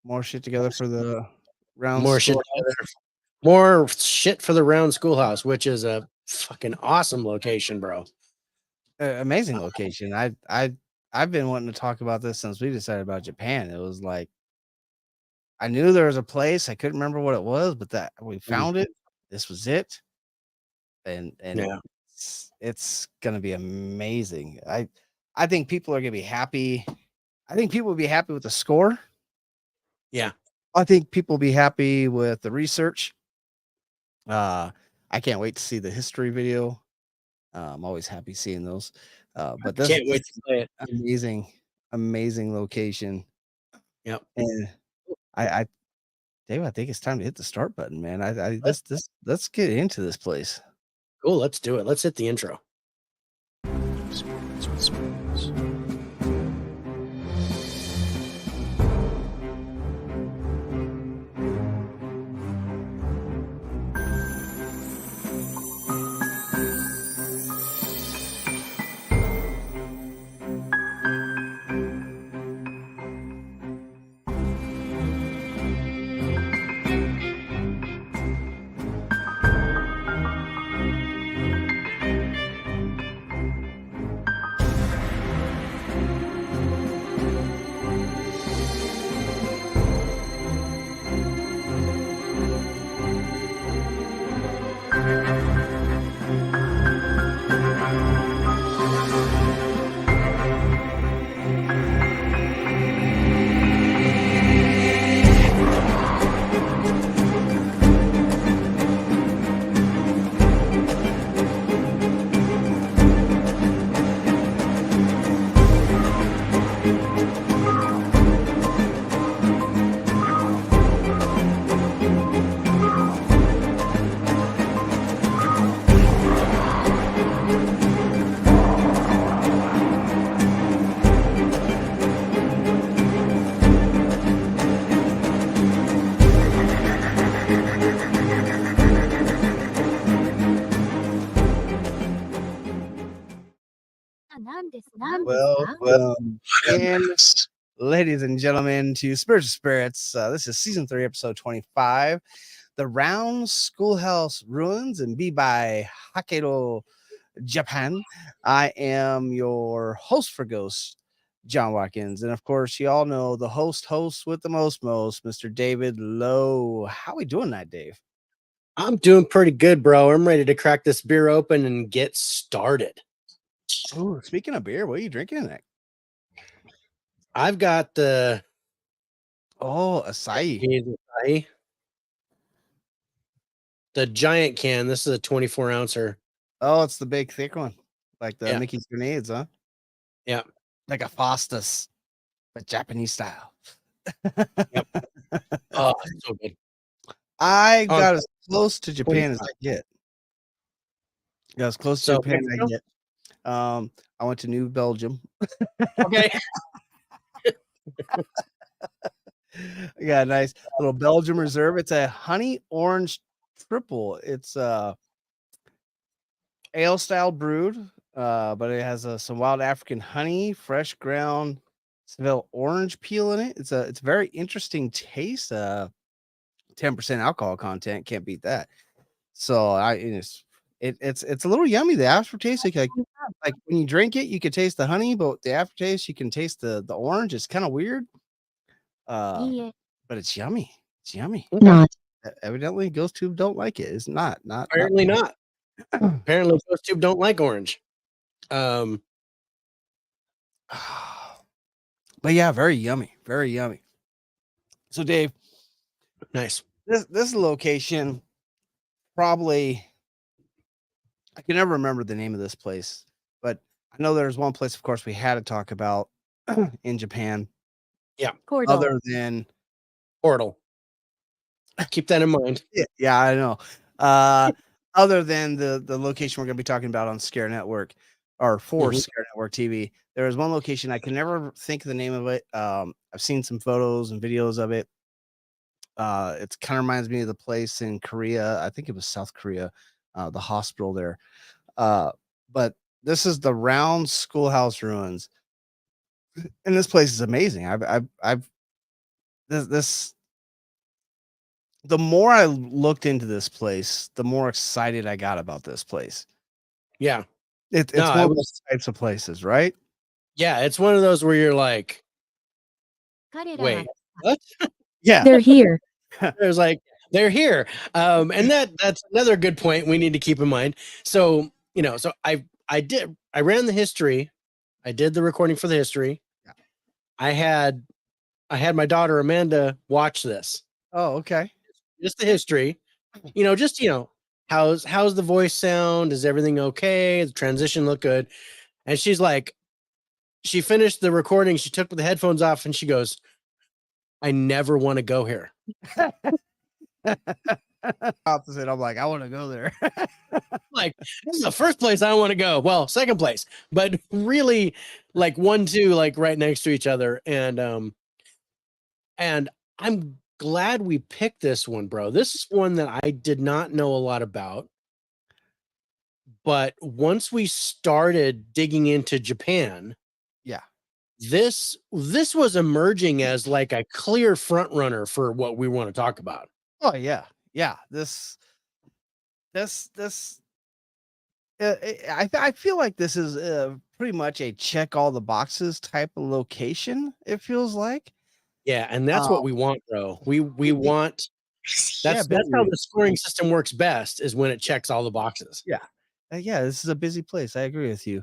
More shit together for the round More shit school. together. More shit for the round schoolhouse, which is a fucking awesome location, bro. Amazing location. I've been wanting to talk about this since we decided about Japan. It was like I knew there was a place. I couldn't remember what it was, but that we found it. This was it. And Yeah. it's gonna be amazing. I think people are gonna be happy. I think people will be happy with the score. Yeah. I think people will be happy with the research. I can't wait to see the history video. I'm always happy seeing those. But Can't this wait to play it. amazing, amazing location. Yep. And I Dave, I think it's time to hit the start button, man. Let's, Let's get into this place. cool. Let's do it. Let's hit the intro. Welcome in, ladies and gentlemen, to Spiritual Spirits. This is season 3, episode 25, The Round Schoolhouse Ruins in Bibai, Hokkaido, Japan. I am your host for Ghost, John Watkins, and of course, you all know the host with the most, Mr. David Lowe. How we doing that, Dave? I'm doing pretty good, bro. I'm ready to crack this beer open and get started. Oh, speaking of beer, what are you drinking tonight? I've got the acai. The giant can. This is a 24 ouncer. Oh, it's the big thick one, like the Yeah. Mickey's grenades, huh? Yeah, like a Foster's, but Japanese style. Yep. Oh, so good. I got as close to Japan as I get. Got as close to Japan as I get. I went to New Belgium. Okay. I got a nice little Belgium Reserve. It's a honey orange triple. It's ale style brewed, but it has some wild African honey, fresh ground Seville orange peel in it. It's very interesting taste. 10% alcohol content, can't beat that. So it's a little yummy. The aftertaste, like when you drink it, you can taste the honey, but the aftertaste, you can taste the orange. It's kind of weird. But it's yummy. It's yummy. Not Evidently, Ghost Tube don't like it. It's not. Apparently not. Apparently, Ghost Tube don't like orange. But yeah, very yummy. Very yummy. So Dave, nice. This location, probably, I can never remember the name of this place, but I know there's one place, of course, we had to talk about in Japan. Yeah. Other than Portal. Keep that in mind. Yeah, I know. Other than the location we're going to be talking about on Scare Network or for Scare Network TV, there is one location I can never think of the name of it. I've seen some photos and videos of it. It kind of reminds me of the place in Korea. I think it was South Korea, the hospital there. But this is the Round Schoolhouse Ruins, and this place is amazing. this the more I looked into this place, the more excited I got about this place. Yeah. It's No, one it of those was, types of places, right? yeah, it's one of those where you're like, wait, what? Yeah. They're here. There's like, they're here. And that's another good point we need to keep in mind. So, so I ran the history. I did the recording for the history. Yeah. I had my daughter Amanda watch this. Oh, okay. Just the history. How's the voice sound? Is everything okay? The transition look good? And she's like, she finished the recording, she took the headphones off and she goes, I never want to go here. Opposite. I'm like, I want to go there. Like, this is the first place I want to go. Well, second place, but really like 1, 2, like right next to each other. And I'm glad we picked this one, bro. This is one that I did not know a lot about. But once we started digging into Japan, Yeah. this was emerging as like a clear front runner for what we want to talk about. Oh yeah. Yeah. I feel like this is pretty much a check all the boxes type of location. It feels like. Yeah, and that's what we want, bro. We want that's how the scoring system works best, is when it checks all the boxes. Yeah. Yeah, this is a busy place. I agree with you.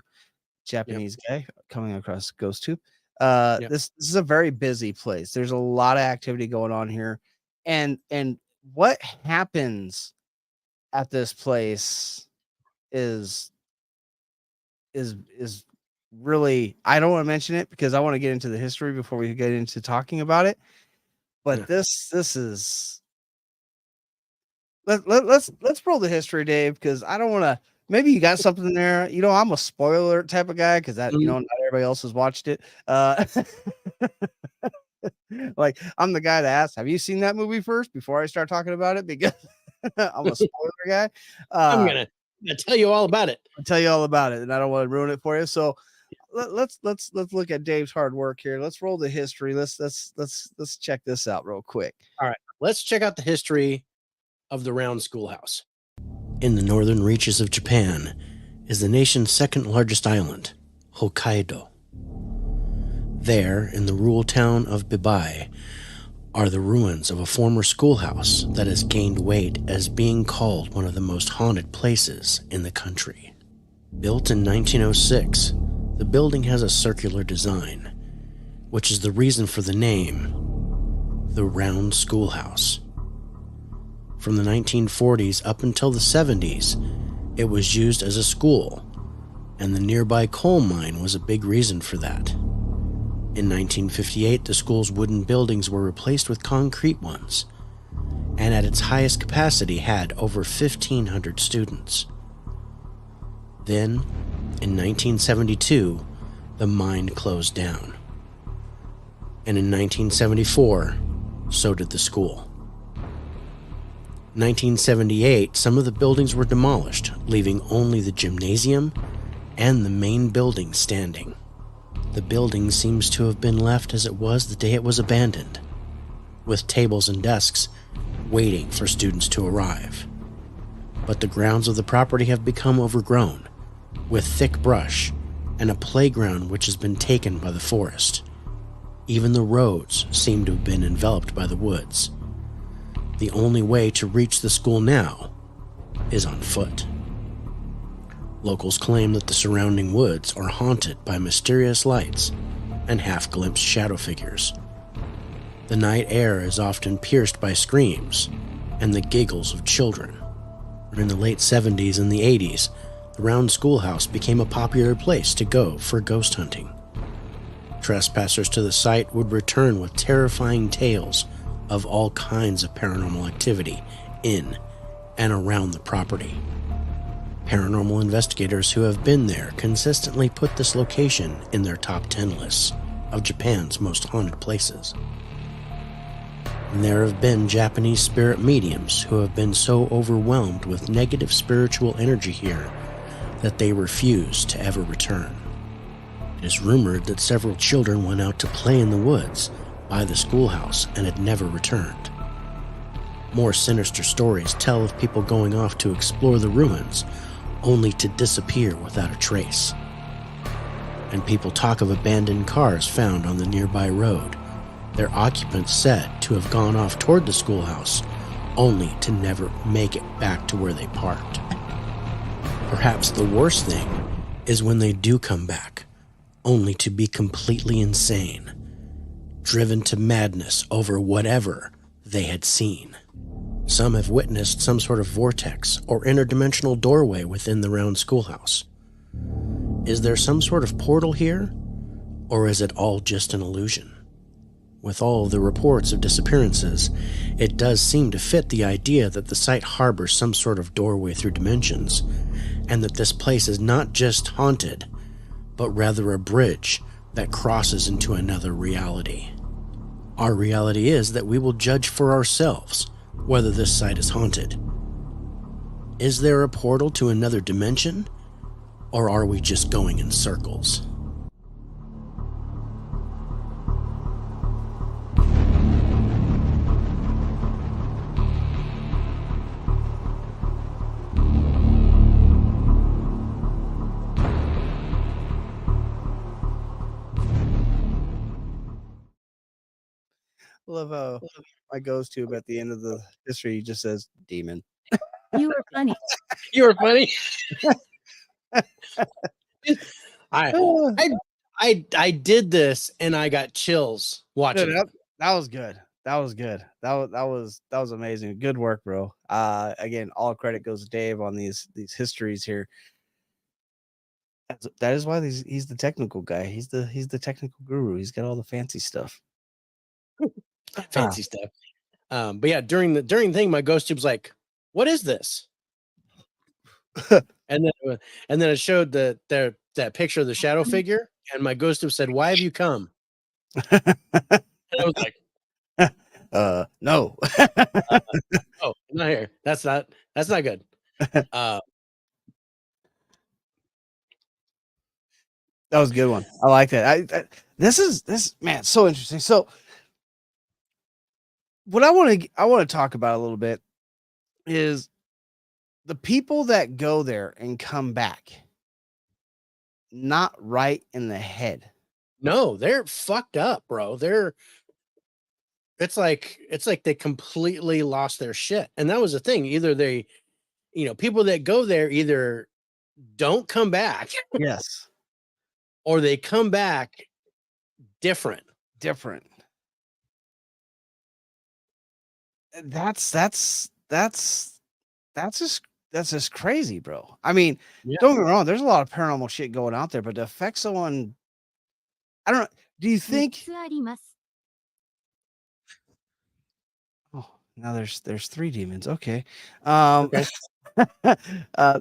Japanese guy coming across Ghost Tube. This is a very busy place. There's a lot of activity going on here. And what happens at this place is really, I don't want to mention it because I want to get into the history before we get into talking about it. But this is let's roll the history, Dave, because I don't want to. Maybe you got something there. I'm a spoiler type of guy because not everybody else has watched it. Like I'm the guy to ask, have you seen that movie first before I start talking about it? Because I'm a spoiler guy. I'm gonna tell you all about it. I'll tell you all about it, and I don't want to ruin it for you. So let's look at Dave's hard work here. Let's roll the history. Let's check this out real quick. All right, let's check out the history of the round schoolhouse. In the northern reaches of Japan is the nation's second largest island, Hokkaido. There, in the rural town of Bibai, are the ruins of a former schoolhouse that has gained weight as being called one of the most haunted places in the country. Built in 1906, the building has a circular design, which is the reason for the name, the Round Schoolhouse. From the 1940s up until the 70s, it was used as a school, and the nearby coal mine was a big reason for that. In 1958, the school's wooden buildings were replaced with concrete ones, and at its highest capacity had over 1,500 students. Then, in 1972, the mine closed down. And in 1974, so did the school. 1978, some of the buildings were demolished, leaving only the gymnasium and the main building standing. The building seems to have been left as it was the day it was abandoned, with tables and desks waiting for students to arrive. But the grounds of the property have become overgrown, with thick brush and a playground which has been taken by the forest. Even the roads seem to have been enveloped by the woods. The only way to reach the school now is on foot. Locals claim that the surrounding woods are haunted by mysterious lights and half-glimpsed shadow figures. The night air is often pierced by screams and the giggles of children. In the late 70s and the 80s, the Round Schoolhouse became a popular place to go for ghost hunting. Trespassers to the site would return with terrifying tales of all kinds of paranormal activity in and around the property. Paranormal investigators who have been there consistently put this location in their top 10 lists of Japan's most haunted places. And there have been Japanese spirit mediums who have been so overwhelmed with negative spiritual energy here that they refuse to ever return. It is rumored that several children went out to play in the woods by the schoolhouse and had never returned. More sinister stories tell of people going off to explore the ruins, only to disappear without a trace. And people talk of abandoned cars found on the nearby road, their occupants said to have gone off toward the schoolhouse, only to never make it back to where they parked. Perhaps the worst thing is when they do come back, only to be completely insane, driven to madness over whatever they had seen. Some have witnessed some sort of vortex or interdimensional doorway within the round schoolhouse. Is there some sort of portal here, or is it all just an illusion? With all the reports of disappearances, it does seem to fit the idea that the site harbors some sort of doorway through dimensions, and that this place is not just haunted, but rather a bridge that crosses into another reality. Our reality is that we will judge for ourselves whether this site is haunted. Is there a portal to another dimension, or are we just going in circles? Love how my ghost tube at the end of the history just says demon. You were funny. You were funny. I, Ah, I did this and I got chills watching dude, it. that was good. That was good. That was amazing. Good work, bro. Again, all credit goes to Dave on these histories here. That is why he's the technical guy. He's the technical guru. He's got all the fancy stuff. Fancy stuff. But yeah, during the thing, my ghost tube's like, "What is this?" and then it showed that picture of the shadow figure, and my ghost tube said, "Why have you come?" And I was like, No. "Oh, I'm not here. That's not good." That was a good one. I like that. This man, so interesting. So what I want to talk about a little bit is the people that go there and come back not right in the head. No, they're fucked up, bro. It's like they completely lost their shit. And that was the thing. Either they, people that go there either don't come back Yes. or they come back different. That's just crazy, bro. I mean, Yeah. don't get me wrong, there's a lot of paranormal shit going out there, but to affect someone, I don't know. Do you think? Oh, now there's 3 demons. Okay. Okay. uh,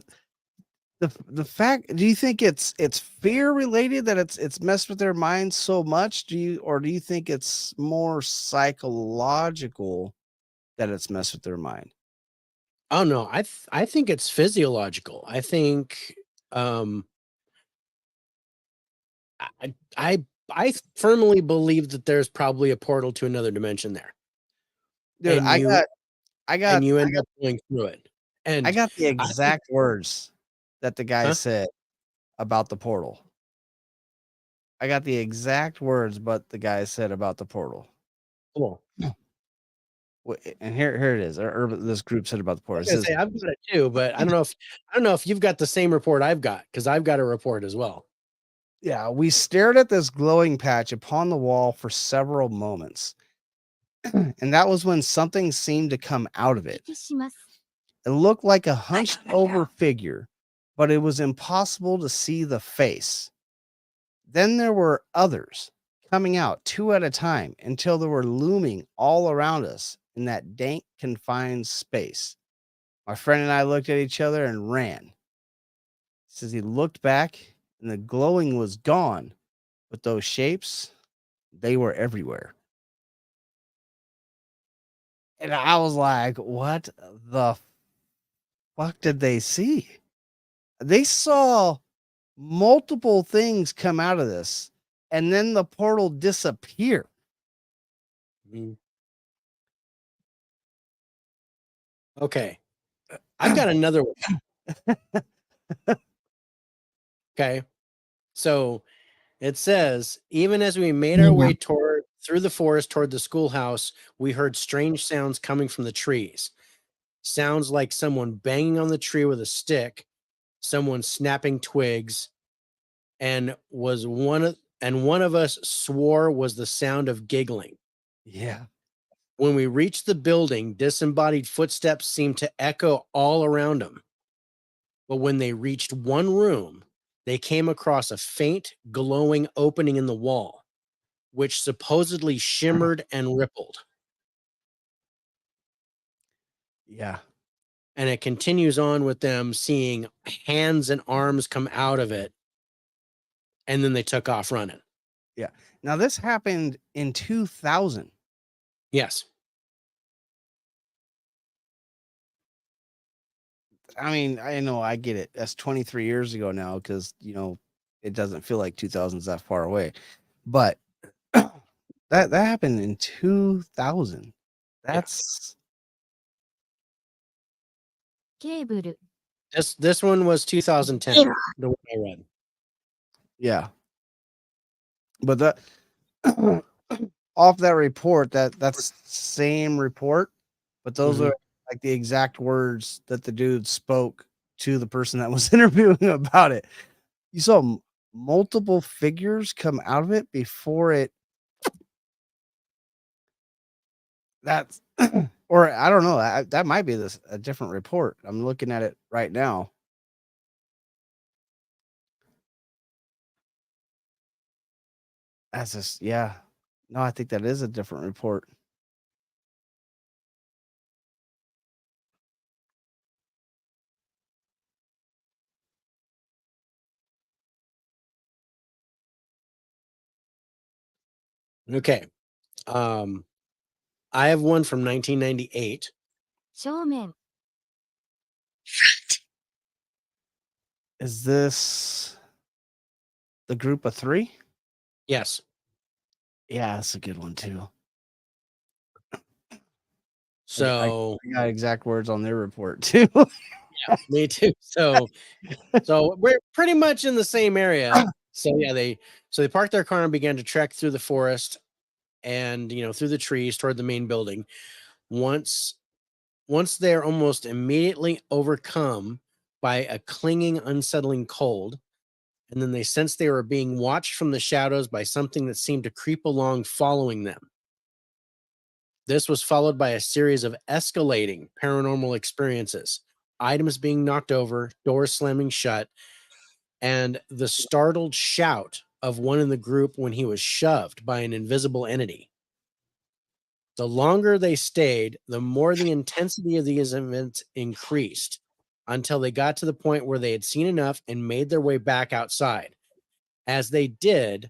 the fact, do you think it's fear related that it's messed with their minds so much? Do you think it's more psychological that it's messed with their mind? Oh no, I think it's physiological. I think I I I firmly believe that there's probably a portal to another dimension there. Dude, And I you end got up going through it. I And got the I think, exact words that the guy huh? said about the portal. I got the exact words but the guy said about the portal. Cool. And here it is. Or this group said about the I portal. was It gonna says, say I've got it too, but I don't know if you've got the same report I've got, because I've got a report as well. yeah, we stared at this glowing patch upon the wall for several moments. And that was when something seemed to come out of it. It looked like a hunched over figure, but it was impossible to see the face. Then there were others coming out 2 at a time until they were looming all around us in that dank, confined space. My friend and I looked at each other and ran. Says he looked back and the glowing was gone, but those shapes, they were everywhere. And I was like, what the fuck did they see? They saw multiple things come out of this, and then the portal disappear. Mhm. Okay. I've got another one. Okay. So it says, even as we made our way through the forest toward the schoolhouse, we heard strange sounds coming from the trees. Sounds like someone banging on the tree with a stick, someone snapping twigs, and one of us swore was the sound of giggling. Yeah. When we reached the building, disembodied footsteps seemed to echo all around them. But when they reached one room, they came across a faint, glowing opening in the wall, which supposedly shimmered and rippled. Yeah. And it continues on with them seeing hands and arms come out of it. And then they took off running. Yeah. Now this happened in 2000. Yes. I mean, I know I get it. That's 23 years ago now because, it doesn't feel like 2000's that far away. But that happened in 2000. Yeah. That's This one was 2010, the one I read. yeah. But that off that report, that's same report, but those Mhm. are like the exact words that the dude spoke to the person that was interviewing about it. You saw multiple figures come out of it before it. That's or I don't know. That might be a different report. I'm looking at it right now. That's just yeah. No, I think that is a different report. Okay. I have one from 1998. Is this the group of three? Yes. Yeah, that's a good one too. So I got exact words on their report too. me too. So we're pretty much in the same area. So yeah, they parked their car and began to trek through the forest and through the trees toward the main building. Once they're almost immediately overcome by a clinging, unsettling cold, and then they sensed they were being watched from the shadows by something that seemed to creep along, following them. This was followed by a series of escalating paranormal experiences, items being knocked over, doors slamming shut, and the startled shout of one in the group when he was shoved by an invisible entity. The longer they stayed, the more the intensity of these events increased until they got to the point where they had seen enough and made their way back outside. As they did,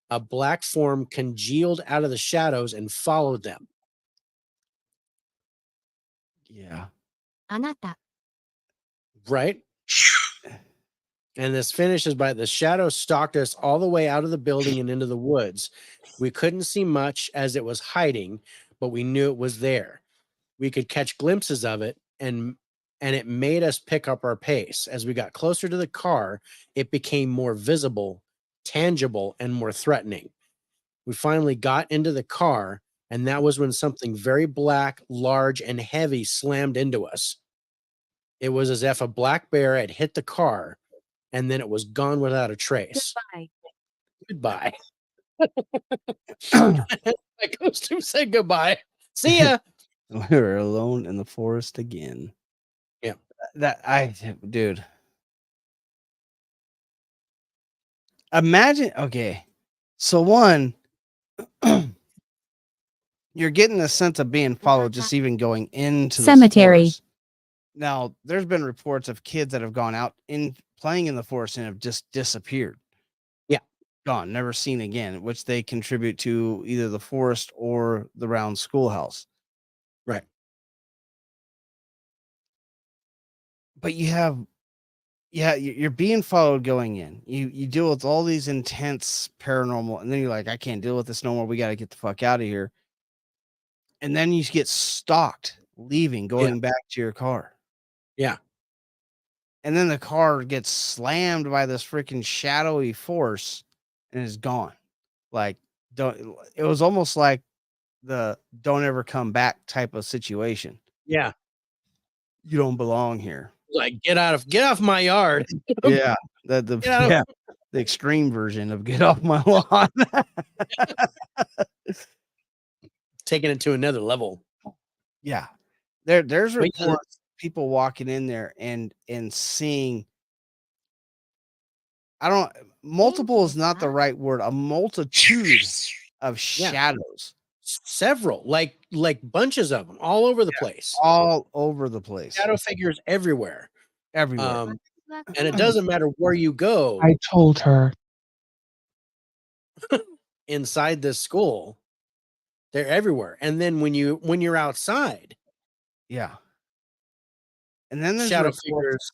a black form congealed out of the shadows and followed them. Yeah. Right? And this finishes by the shadow stalked us all the way out of the building and into the woods. We couldn't see much as it was hiding, but we knew it was there. We could catch glimpses of it, and it made us pick up our pace. As we got closer to the car, it became more visible, tangible, and more threatening. We finally got into the car, and that was when something very black, large, and heavy slammed into us. It was as if a black bear had hit the car, and then it was gone without a trace. Goodbye. My costume said goodbye. See ya. We were alone in the forest again. Yeah. Dude, imagine. Okay, so one, you're getting a sense of being followed just even going into the Cemetery. forest. Now, there's been reports of kids that have gone out in playing in the forest and have just disappeared. Yeah. Gone, never seen again, which they contribute to either the forest or the round schoolhouse. Right. But you're being followed going in. You deal with all these intense paranormal, and then you're like, I can't deal with this no more. We got to get the fuck out of here. and then you get stalked leaving, Yeah. going back to your car. Yeah. And then the car gets slammed by this freaking shadowy force and is gone. Like, don't it was almost like the "don't ever come back" type of situation. Yeah. You don't belong here. Like, get off my yard. Yeah, the Get out of yeah, the extreme version of "get off my lawn." taking it to another level. Yeah. There's But yeah, reports people walking in there and seeing I don't multiple is not the right word, a multitude of yeah, shadows several, like bunches of them all over the place. all over the place, Shadow figures everywhere. everywhere. Um, and it doesn't matter where you go I told her. inside this school, they're everywhere. And then when you're outside, Yeah. And then there's shadow reports figures.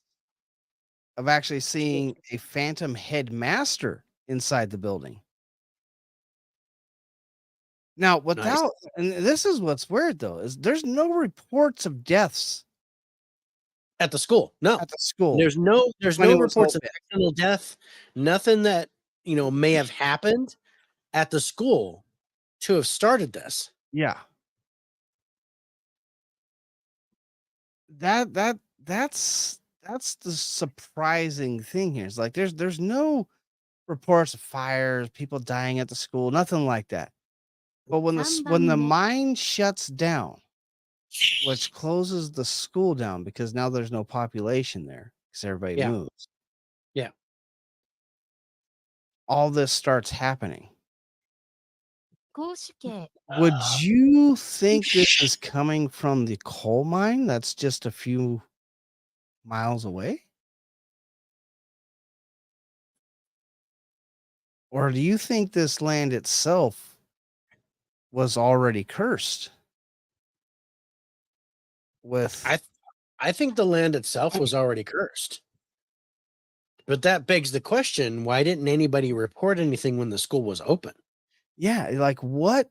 of actually seeing a phantom headmaster inside the building. Now, Nice. without and this is what's weird though, is there's no reports of deaths At the school. No. at the school There's when no it was reports of open. accidental death, nothing that, may have happened at the school to have started this. Yeah. That's the surprising thing here. It's like there's no reports of fires, people dying at the school, nothing like that. But when the mine shuts down, which closes the school down because now there's no population there because everybody Yeah. moves, Yeah. all this starts happening. Would Uh, you think this is coming from the coal mine that's just a few miles away? Or do you think this land itself was already cursed with I I think the land itself was already cursed. But that begs the question, why didn't anybody report anything when the school was open? yeah, like what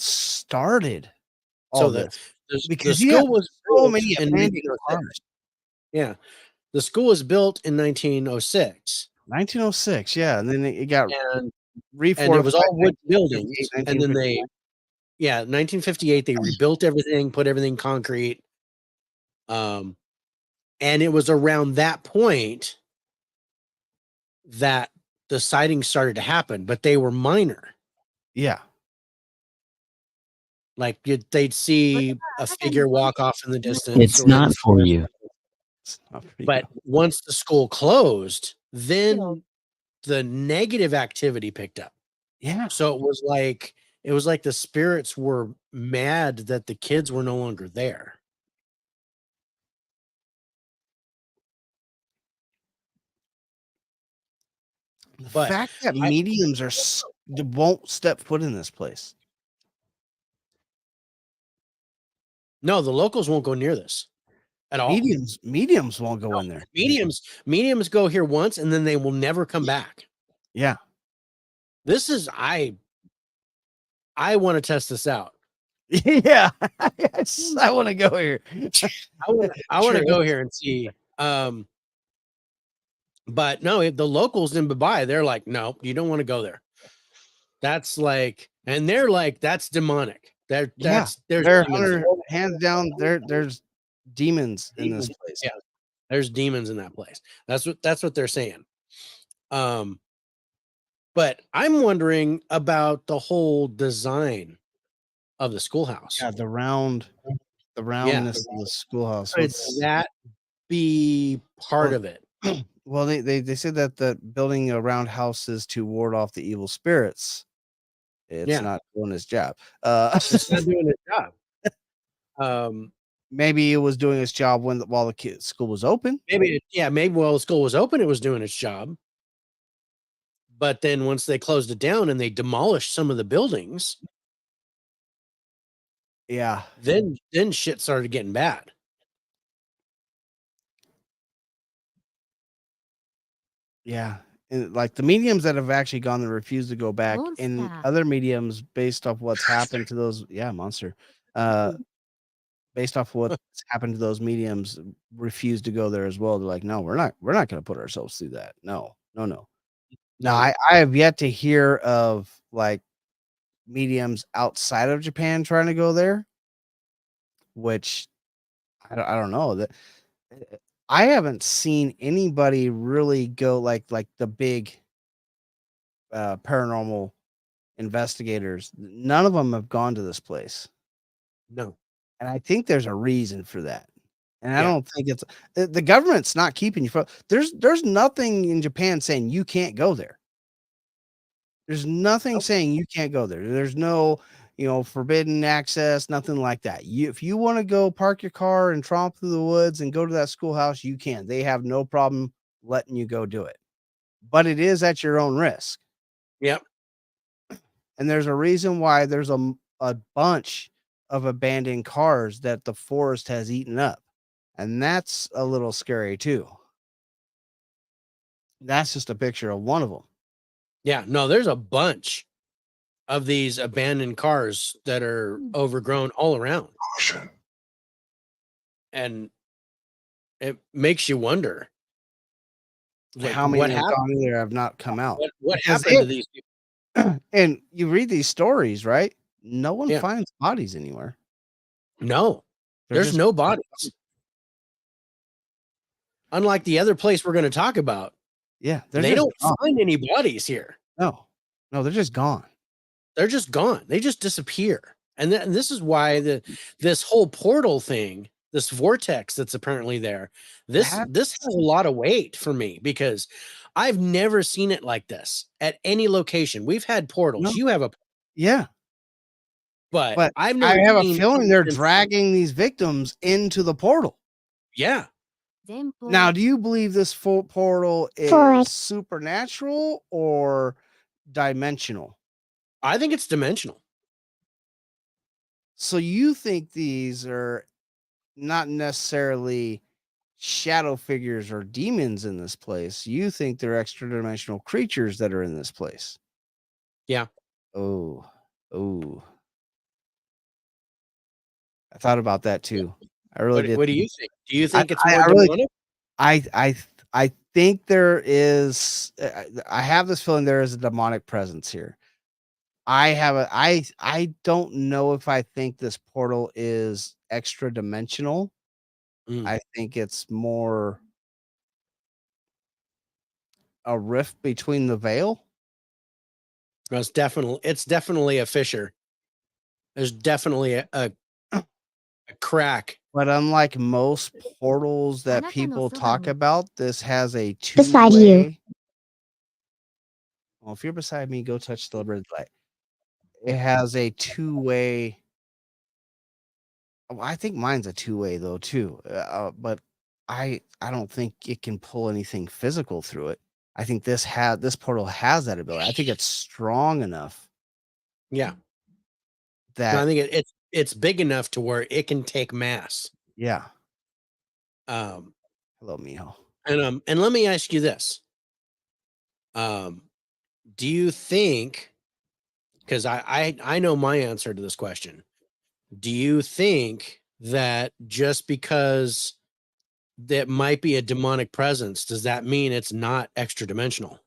started So all this? the Because you have school was so built many in abandoned 1906. cars. Yeah. The school was built in 1906, 1906, yeah, and then it got and it was refortified all wood 1958, buildings, and then 1959. 1958 they rebuilt everything, put everything concrete. Um and it was around that point that the sightings started to happen, but they were minor. Yeah. Like they'd see a figure walk off in the distance, It's or they'd not see for this. you. It's not for But you. once the school closed, then the negative activity picked up. Yeah. So it was like the spirits were mad that the kids were no longer there. The But fact that I mediums won't step foot in this place. no, the locals won't go near this at all. Mediums won't go in there. Mediums go here once and then they will never come back. Yeah. This is I want to test this out. Yeah. I want to go here. I want to go here and see. But no, the locals in Babai, they're like, no, you don't want to go there. That's like, and they're like, that's demonic. There's They're demons. hands down. There's demons in this place. Yeah, there's demons in that place. That's what they're saying. But I'm wondering about the whole design of the schoolhouse. Yeah, the roundness of the schoolhouse. Could that be part of it? Well, they said that the building a roundhouse is to ward off the evil spirits. It's not doing its job. It's not doing its job. Maybe it was doing its job while the school was open. Maybe while the school was open, it was doing its job. But then once they closed it down and they demolished some of the buildings, yeah, then shit started getting bad. Yeah, and like the mediums that have actually gone and refused to go back, and other mediums based off what's happened to those. Yeah, monster. uh, based off what's happened to those mediums, refused to go there as well. They're like, no, we're not going to put ourselves through that. No, no, no. Now, No. I have yet to hear of like mediums outside of Japan trying to go there, which I don't know that I haven't seen anybody really go like the big paranormal investigators. None of them have gone to this place. No. And I think there's a reason for that. And I Yeah. don't think it's the government's not keeping you from there's nothing in Japan saying you can't go there. There's nothing Nope. saying you can't go there. There's no, forbidden access, nothing like that. If you want to go park your car and tromp through the woods and go to that schoolhouse, you can. They have no problem letting you go do it. But it is at your own risk. Yep. And there's a reason why there's a bunch of abandoned cars that the forest has eaten up. And that's a little scary too. That's just a picture of one of them. Yeah. No, there's a bunch of these abandoned cars that are overgrown all around. Caution. And it makes you wonder, like, How what many have happened? gone in there have not come out? What Because happened to these people? and you read these stories, right? No one Yeah. finds bodies anywhere. No, They're there's just no bodies. Unlike the other place we're going to talk about, they're they just don't gone. find any bodies here. No, they're just gone. They're just gone. They just disappear. And this is why this whole portal thing, this vortex that's apparently there, this has a lot of weight for me because I've never seen it like this at any location. We've had portals. No. You have a Yeah, but I've I never have a seen feeling they're anything- dragging these victims into the portal. Yeah. Now, do you believe this full portal is supernatural or dimensional? I think it's dimensional. So you think these are not necessarily shadow figures or demons in this place. You think they're extra dimensional creatures that are in this place. Yeah. Oh. I thought about that too. I really did. What do you think? Do you think it's I more really demonic? I think there is I have this feeling there is a demonic presence here. I don't know if I think this portal is extra dimensional. Mm. I think it's more a rift between the veil. It's definitely a fissure. There's definitely a crack. But unlike most portals that people talk about, this has a Beside you. two-way. Well, if you're beside me, go touch the red light. It has a two-way. Well, I think mine's a two-way though too. But I don't think it can pull anything physical through it. I think this portal has that ability. I think it's strong enough Yeah. that I think it's big enough to where it can take mass. yeah. Hello, Mijo. And let me ask you this. Do you think, because I know my answer to this question, do you think that just because that might be a demonic presence, does that mean it's not extra dimensional?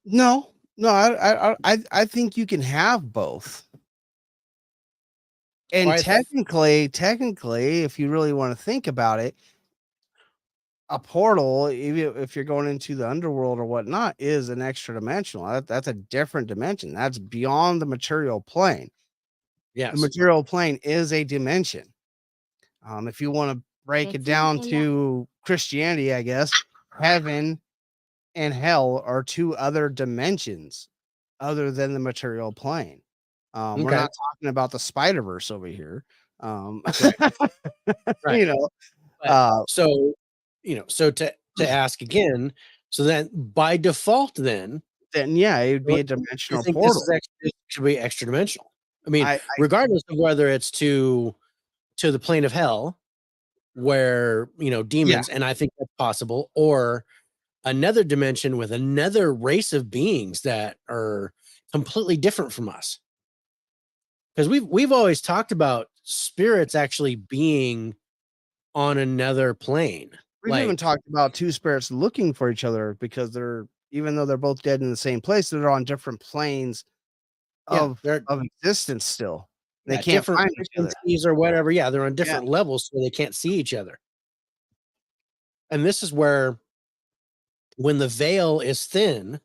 No, I think you can have both. And technically, if you really want to think about it, a portal, even if you're going into the underworld or whatnot, is an extra dimensional. That's a different dimension. That's beyond the material plane. Yes. The material plane is a dimension. If you want to break it down to Christianity, I guess heaven and hell are two other dimensions other than the material plane. We're not talking about the Spider-Verse over here. Right. You know, so to ask again, so then by default, then yeah, it would be a you dimensional think portal. this should be extra dimensional? I mean, I regardless of whether it's to the plane of hell, where demons, and I think that's possible, or another dimension with another race of beings that are completely different from us. Because we've always talked about spirits actually being on another plane. We've even Like, talked about two spirits looking for each other because they're even though they're both dead in the same place, they're on different planes yeah, they're of existence still. They yeah, can't different find each other. frequencies or whatever. Yeah, they're on Yeah. different levels, so they can't see each other. And this is where, when the veil is thin,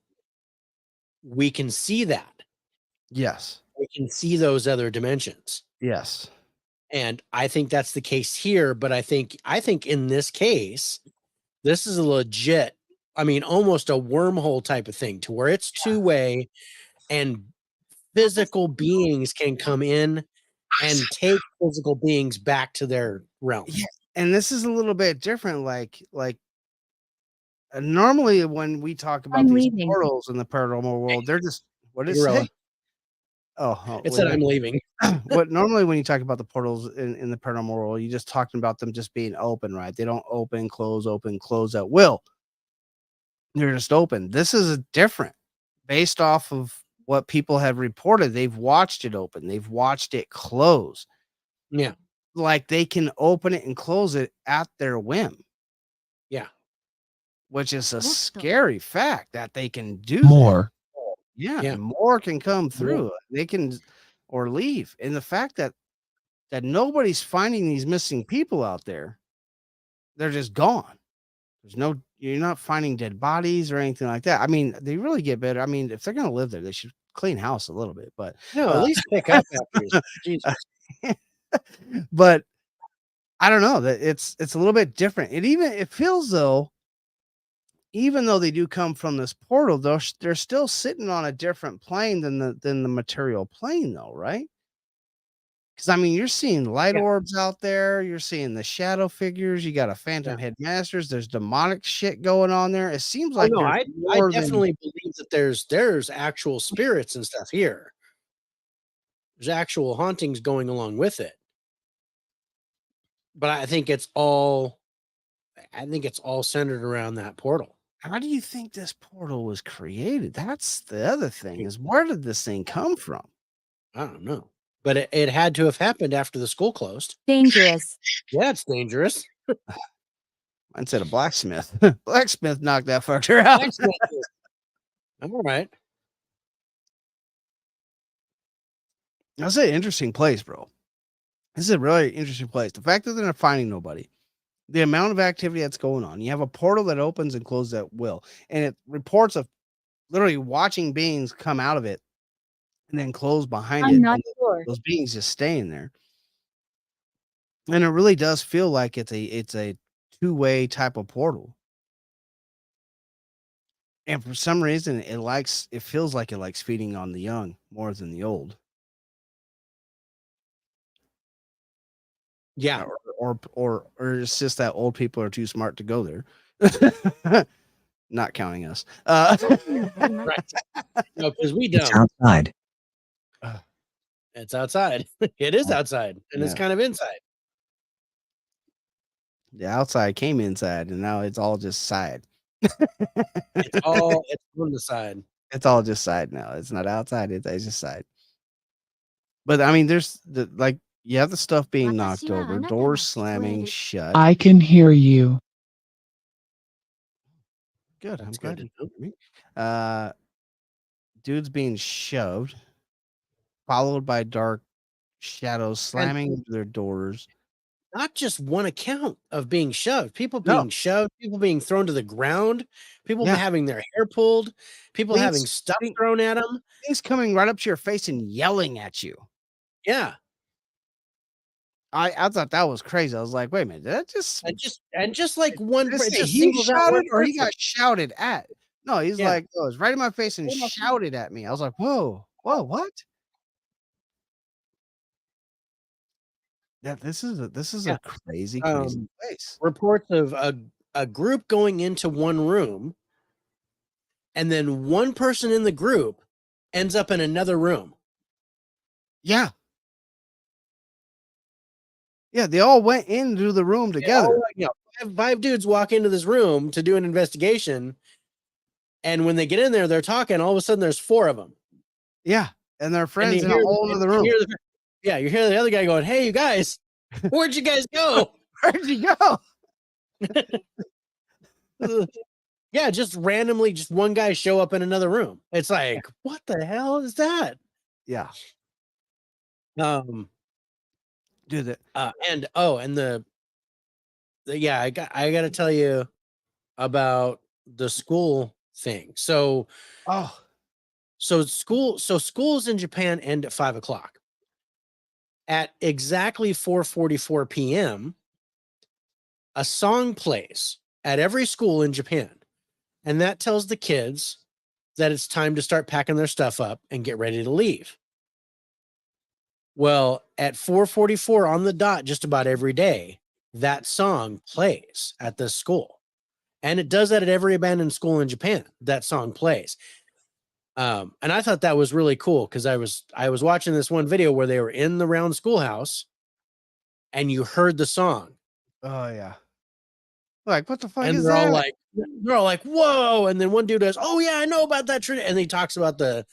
we can see that. Yes. We can see those other dimensions. Yes. And I think that's the case here. But I think in this case, this is a legit, I mean, almost a wormhole type of thing, to where it's two-way and physical beings can come in and take physical beings back to their realm. Yeah, and this is a little bit different, normally when we talk about I'm these leaving. portals in the paranormal world, they're just what did it Gorilla. say? Oh, It said, "I'm leaving." what normally when you talk about the portals in the paranormal world, you're just talking about them just being open, right? They don't open, close at will. They're just open. This is a different based off of what people have reported. They've watched it open, they've watched it close. Yeah. Like they can open it and close it at their whim. Yeah. Which is a What the- scary fact that they can do More. that. Yeah, Yeah. more can come More. through. They can or leave. And the fact that nobody's finding these missing people out there, they're just gone. There's no you're not finding dead bodies or anything like that. I mean, they really get better. I mean, if they're gonna live there, they should clean house a little bit, but No, at least pick up after yourself. Jesus. but I don't know that it's a little bit different. It feels though, even though they do come from this portal, they're still sitting on a different plane than the material plane, though, right? Because I mean, you're seeing light Yeah. orbs out there, you're seeing the shadow figures, you got a phantom headmasters, there's demonic shit going on there. It seems Oh, like no, there's I more than definitely believe that there's actual spirits and stuff here. There's actual hauntings going along with it. But I think it's all centered around that portal. how do you think this portal was created? That's the other thing is where did this thing come from? I don't know. But it had to have happened after the school closed. Dangerous. Yeah, it's dangerous. Mine said a blacksmith. Blacksmith knocked that fucker out. All right. That's an interesting place, bro. This is a really interesting place. The fact that they're not finding nobody, the amount of activity that's going on. You have a portal that opens and closes at will, and it reports of literally watching beings come out of it and then close behind I'm it. not And sure. those beings just staying there. And it really does feel like it's a two-way type of portal. And for some reason, it feels like it likes feeding on the young more than the old. Yeah. Or it's just that old people are too smart to go there. Not counting us. Right. No, because we It's don't. outside. It's outside. It is outside, and it's Yeah. kind of inside. The outside came inside, and now it's all just side. It's on the side. It's all just side now. It's not outside. It's just side. But I mean, there's you have the stuff being knocked over, doors slamming shut. I can hear you. Good. That's I'm glad good you to hear me. Dudes being shoved, followed by dark shadows slamming into their doors. Not just one account of being shoved. People No. being shoved, people being thrown to the ground, people Yeah. having their hair pulled, people Things- having stuff thing- thrown at them. Things coming right up to your face and yelling at you. Yeah. I thought that was crazy. I was like, wait a minute, did that just And just like one Did it say just he singles out shouted one or he person. got shouted at? No, he's Yeah. like, oh, it's right in my face and Right in my face. shouted at me. I was like, whoa, what? Yeah, this is Yeah. a crazy place. Reports of a group going into one room, and then one person in the group ends up in another room. Yeah. Yeah, they all went into the room together. Five dudes walk into this room to do an investigation, And when they get in there, they're talking. All of a sudden, there's 4 of them. Yeah, and they're And friends you in a hear, whole other room. you hear the other guy going, "Hey, you guys, where'd you guys go?" Where'd you go? Yeah, just randomly, just one guy show up in another room. It's like, what the hell is that? Yeah, Um, dude. and yeah, I got to tell you about the school thing. Oh, Schools in Japan end at 5 o'clock. At exactly 4:44 p.m., a song plays at every school in Japan, and that tells the kids that it's time to start packing their stuff up and get ready to leave. Well, at 4:44 on the dot, just about every day, that song plays at this school. And it does that at every abandoned school in Japan. That song plays. And I thought that was really cool because I was watching this one video where they were in the round schoolhouse and you heard the song. oh yeah. Like, what the fuck And is that? they're all like, whoa. And then one dude goes, "Oh yeah, I know about that tree." And he talks about the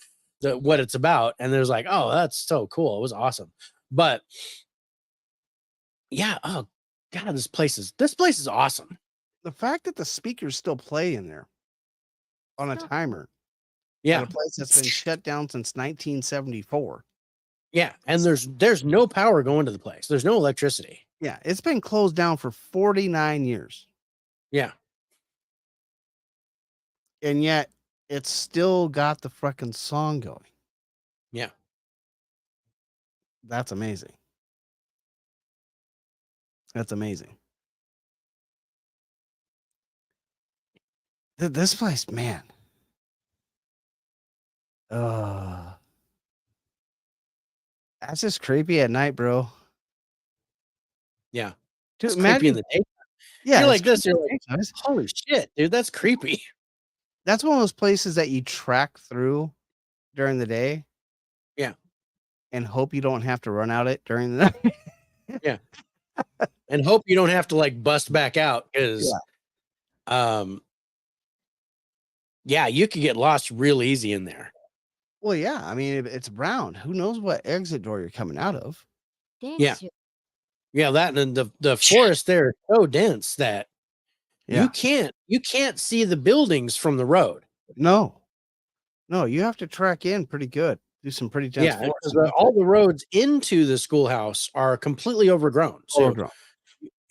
what it's about. And there's like, oh, that's so cool. It was awesome. But yeah, oh God, this place is awesome. The fact that the speakers still play in there on a timer at Yeah. a place that's been shut down since 1974. Yeah. And there's no power going to the place. There's no electricity. Yeah, it's been closed down for 49 years, Yeah. and yet it's still got the fucking song going. Yeah. That's amazing. That's amazing. This place, man. Uh, that's just creepy at night, bro. Yeah. Dude, It's creepy in imagine, the day. yeah, You're it's like this, creepy you're at like, night, guys. holy shit, dude, that's creepy. That's one of those places that you track through during the day Yeah. and hope you don't have to run out it during the night. Yeah. And hope you don't have to like bust back out because um yeah, you could get lost real easy in there. Well, yeah, I mean, it's brown. Who knows what exit door you're coming out of? Yeah. Yeah, that and then the forest there is so dense that Yeah. you can't see the buildings from the road. No. No, you have to track in pretty good. Do some pretty dense Yeah, forest because to get all the roads into the schoolhouse are completely overgrown. there. So Overgrown.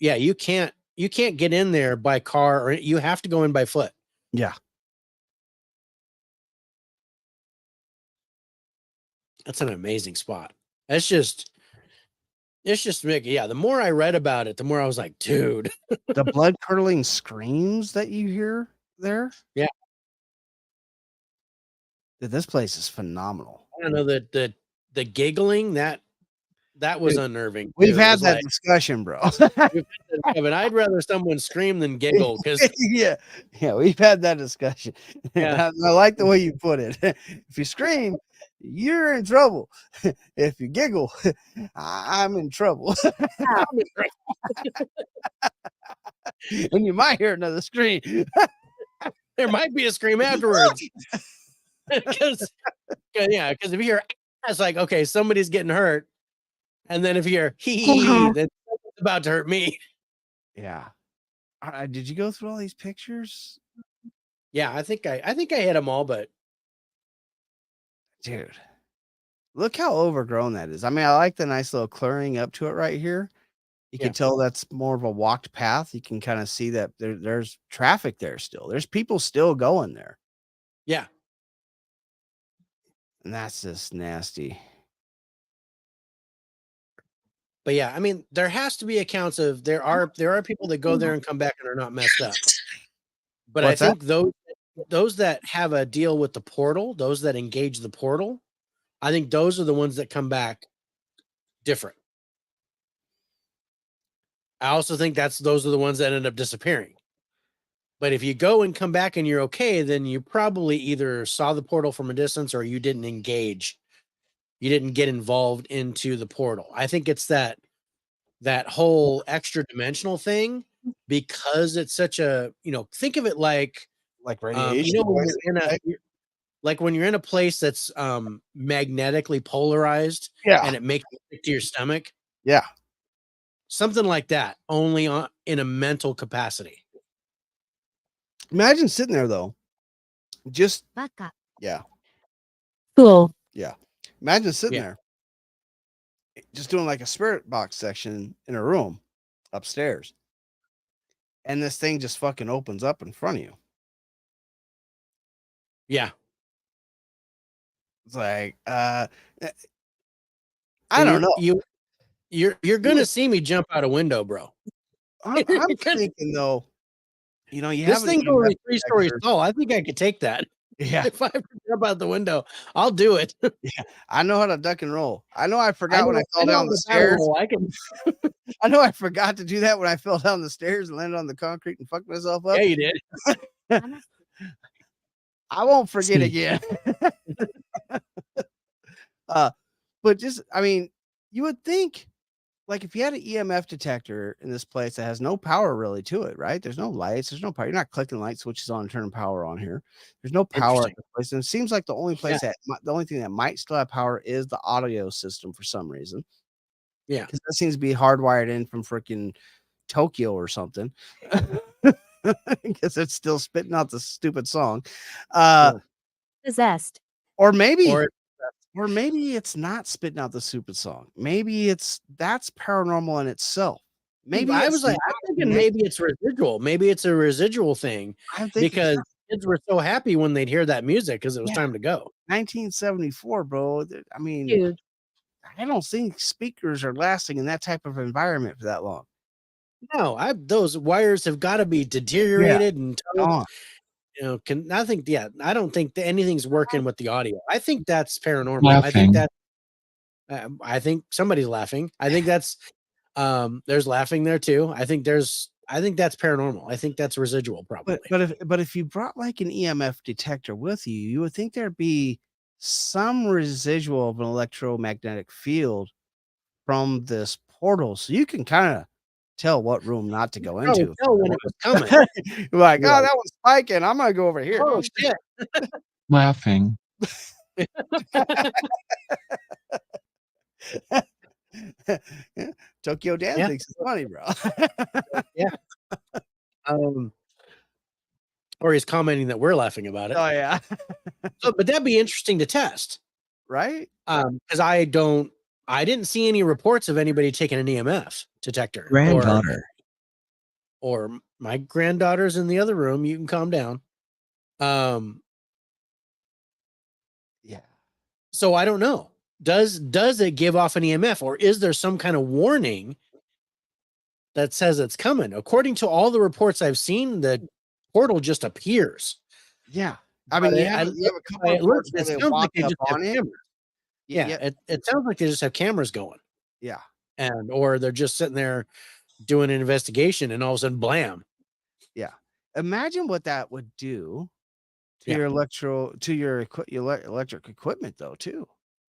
yeah, you can't get in there by car or you have to go in by foot. Yeah. That's an amazing spot. It's just yeah, the more I read about it, the more I was like, dude. The blood curdling screams that you hear there. Yeah. Dude, this place is phenomenal. I don't know that the giggling that was Dude, unnerving we've too. It had was that like, discussion, bro. but I'd rather someone scream than giggle because Yeah. Yeah, we've had that discussion. yeah, I like the way you put it. If you scream, you're in trouble. If you giggle, I'm in trouble. And you might hear another scream. there might be a scream afterwards. Because if you hear it's like, okay, somebody's getting hurt. And then if you hear then someone's about to hurt me. Yeah. Did you go through all these pictures? Yeah, I think I hit them all, but Dude, look how overgrown that is. I mean, I like the nice little clearing up to it right here. You Yeah. can tell that's more of a walked path. You can kind of see that there's traffic there still. There's people still going there. yeah. And that's just nasty. But yeah, I mean, there has to be accounts of there are people that go there and come back and are not messed up. But What's I think those that have a deal with the portal, those that engage the portal, I think those are the ones that come back different. I also think those are the ones that end up disappearing. But if you go and come back and you're okay, then you probably either saw the portal from a distance or you didn't engage. You didn't get involved into the portal. I think it's that whole extra dimensional thing because it's such a, think of it like Like You radiation know, when poisoning type? when you're in a place that's magnetically polarized Yeah. and it makes you sick to your stomach, Yeah. something like that, only in a mental capacity. Imagine sitting there though. Just yeah. Cool. Yeah. Imagine sitting Yeah. there just doing like a spirit box section in a room upstairs. And this thing just fucking opens up in front of you. Yeah. It's like, So I don't know. you're gonna see me jump out a window, bro. I'm thinking though, you This have an thing's EMF only 3 stories detector. tall. I think I could take that. Yeah, If I have to jump out the window, I'll do it. yeah. I know how to duck and roll. I know I I forgot when I know fell down the the battle stairs. roll. I can. I know I forgot to do that when I fell down the stairs and landed on the concrete and fucked myself Yeah, up. you did. I won't forget See. again. uh, but just, I mean, you would think, like, if you had an EMF detector in this place that has no power really to it, right? There's no lights, there's no power. You're not clicking light switches on and turning power on here. There's no power at Interesting. this place. And it seems like the only Yeah. place the only thing that might still have power is the audio system for some reason. Yeah. Because that seems to be hardwired in from freaking Tokyo or something. Because it's still spitting out the stupid song. Possessed. Or maybe Or Or maybe it's not spitting out the stupid song. Maybe that's paranormal in itself. Maybe I it's was like, not I'm thinking meant. maybe it's residual. Maybe it's a residual thing I'm thinking because kids were so happy when they'd hear that music because it was yeah, time to go. 1974, bro. I mean, Dude. I don't think speakers are lasting in that type of environment for that long. No, those wires have got to be Yeah, deteriorated and totaled. gone. I don't think that anything's working with the audio. I think that's paranormal. Laughing. I think somebody's laughing. I think that's there's laughing there too. I think that's paranormal. I think that's residual probably. But if you brought like an EMF detector with you, you would think there'd be some residual of an electromagnetic field from this portal, so you can kind of tell what room not to go Probably into. tell when it was coming. You're like, You're oh, like, that one's spiking. I'm gonna go over here. oh shit. Laughing. Yeah, Tokyo Dan Yeah. thinks it's funny, bro. Yeah. Or he's commenting that we're laughing about it. Oh yeah, So, but that'd be interesting to test. right? Because I didn't see any reports of anybody taking an EMF detector. Granddaughter. Or my granddaughter's in the other room. You can calm down. Yeah. So I don't know. Does it give off an EMF, or is there some kind of warning that says it's coming? According to all the reports I've seen, the portal just appears. Yeah. I mean, you have a couple of reports where they walk up on it. Yeah, it sounds like they just have cameras going. Yeah. Or they're just sitting there doing an investigation, and all of a sudden, blam. Yeah. Imagine what that would do to Yeah. your electric equipment, though, too.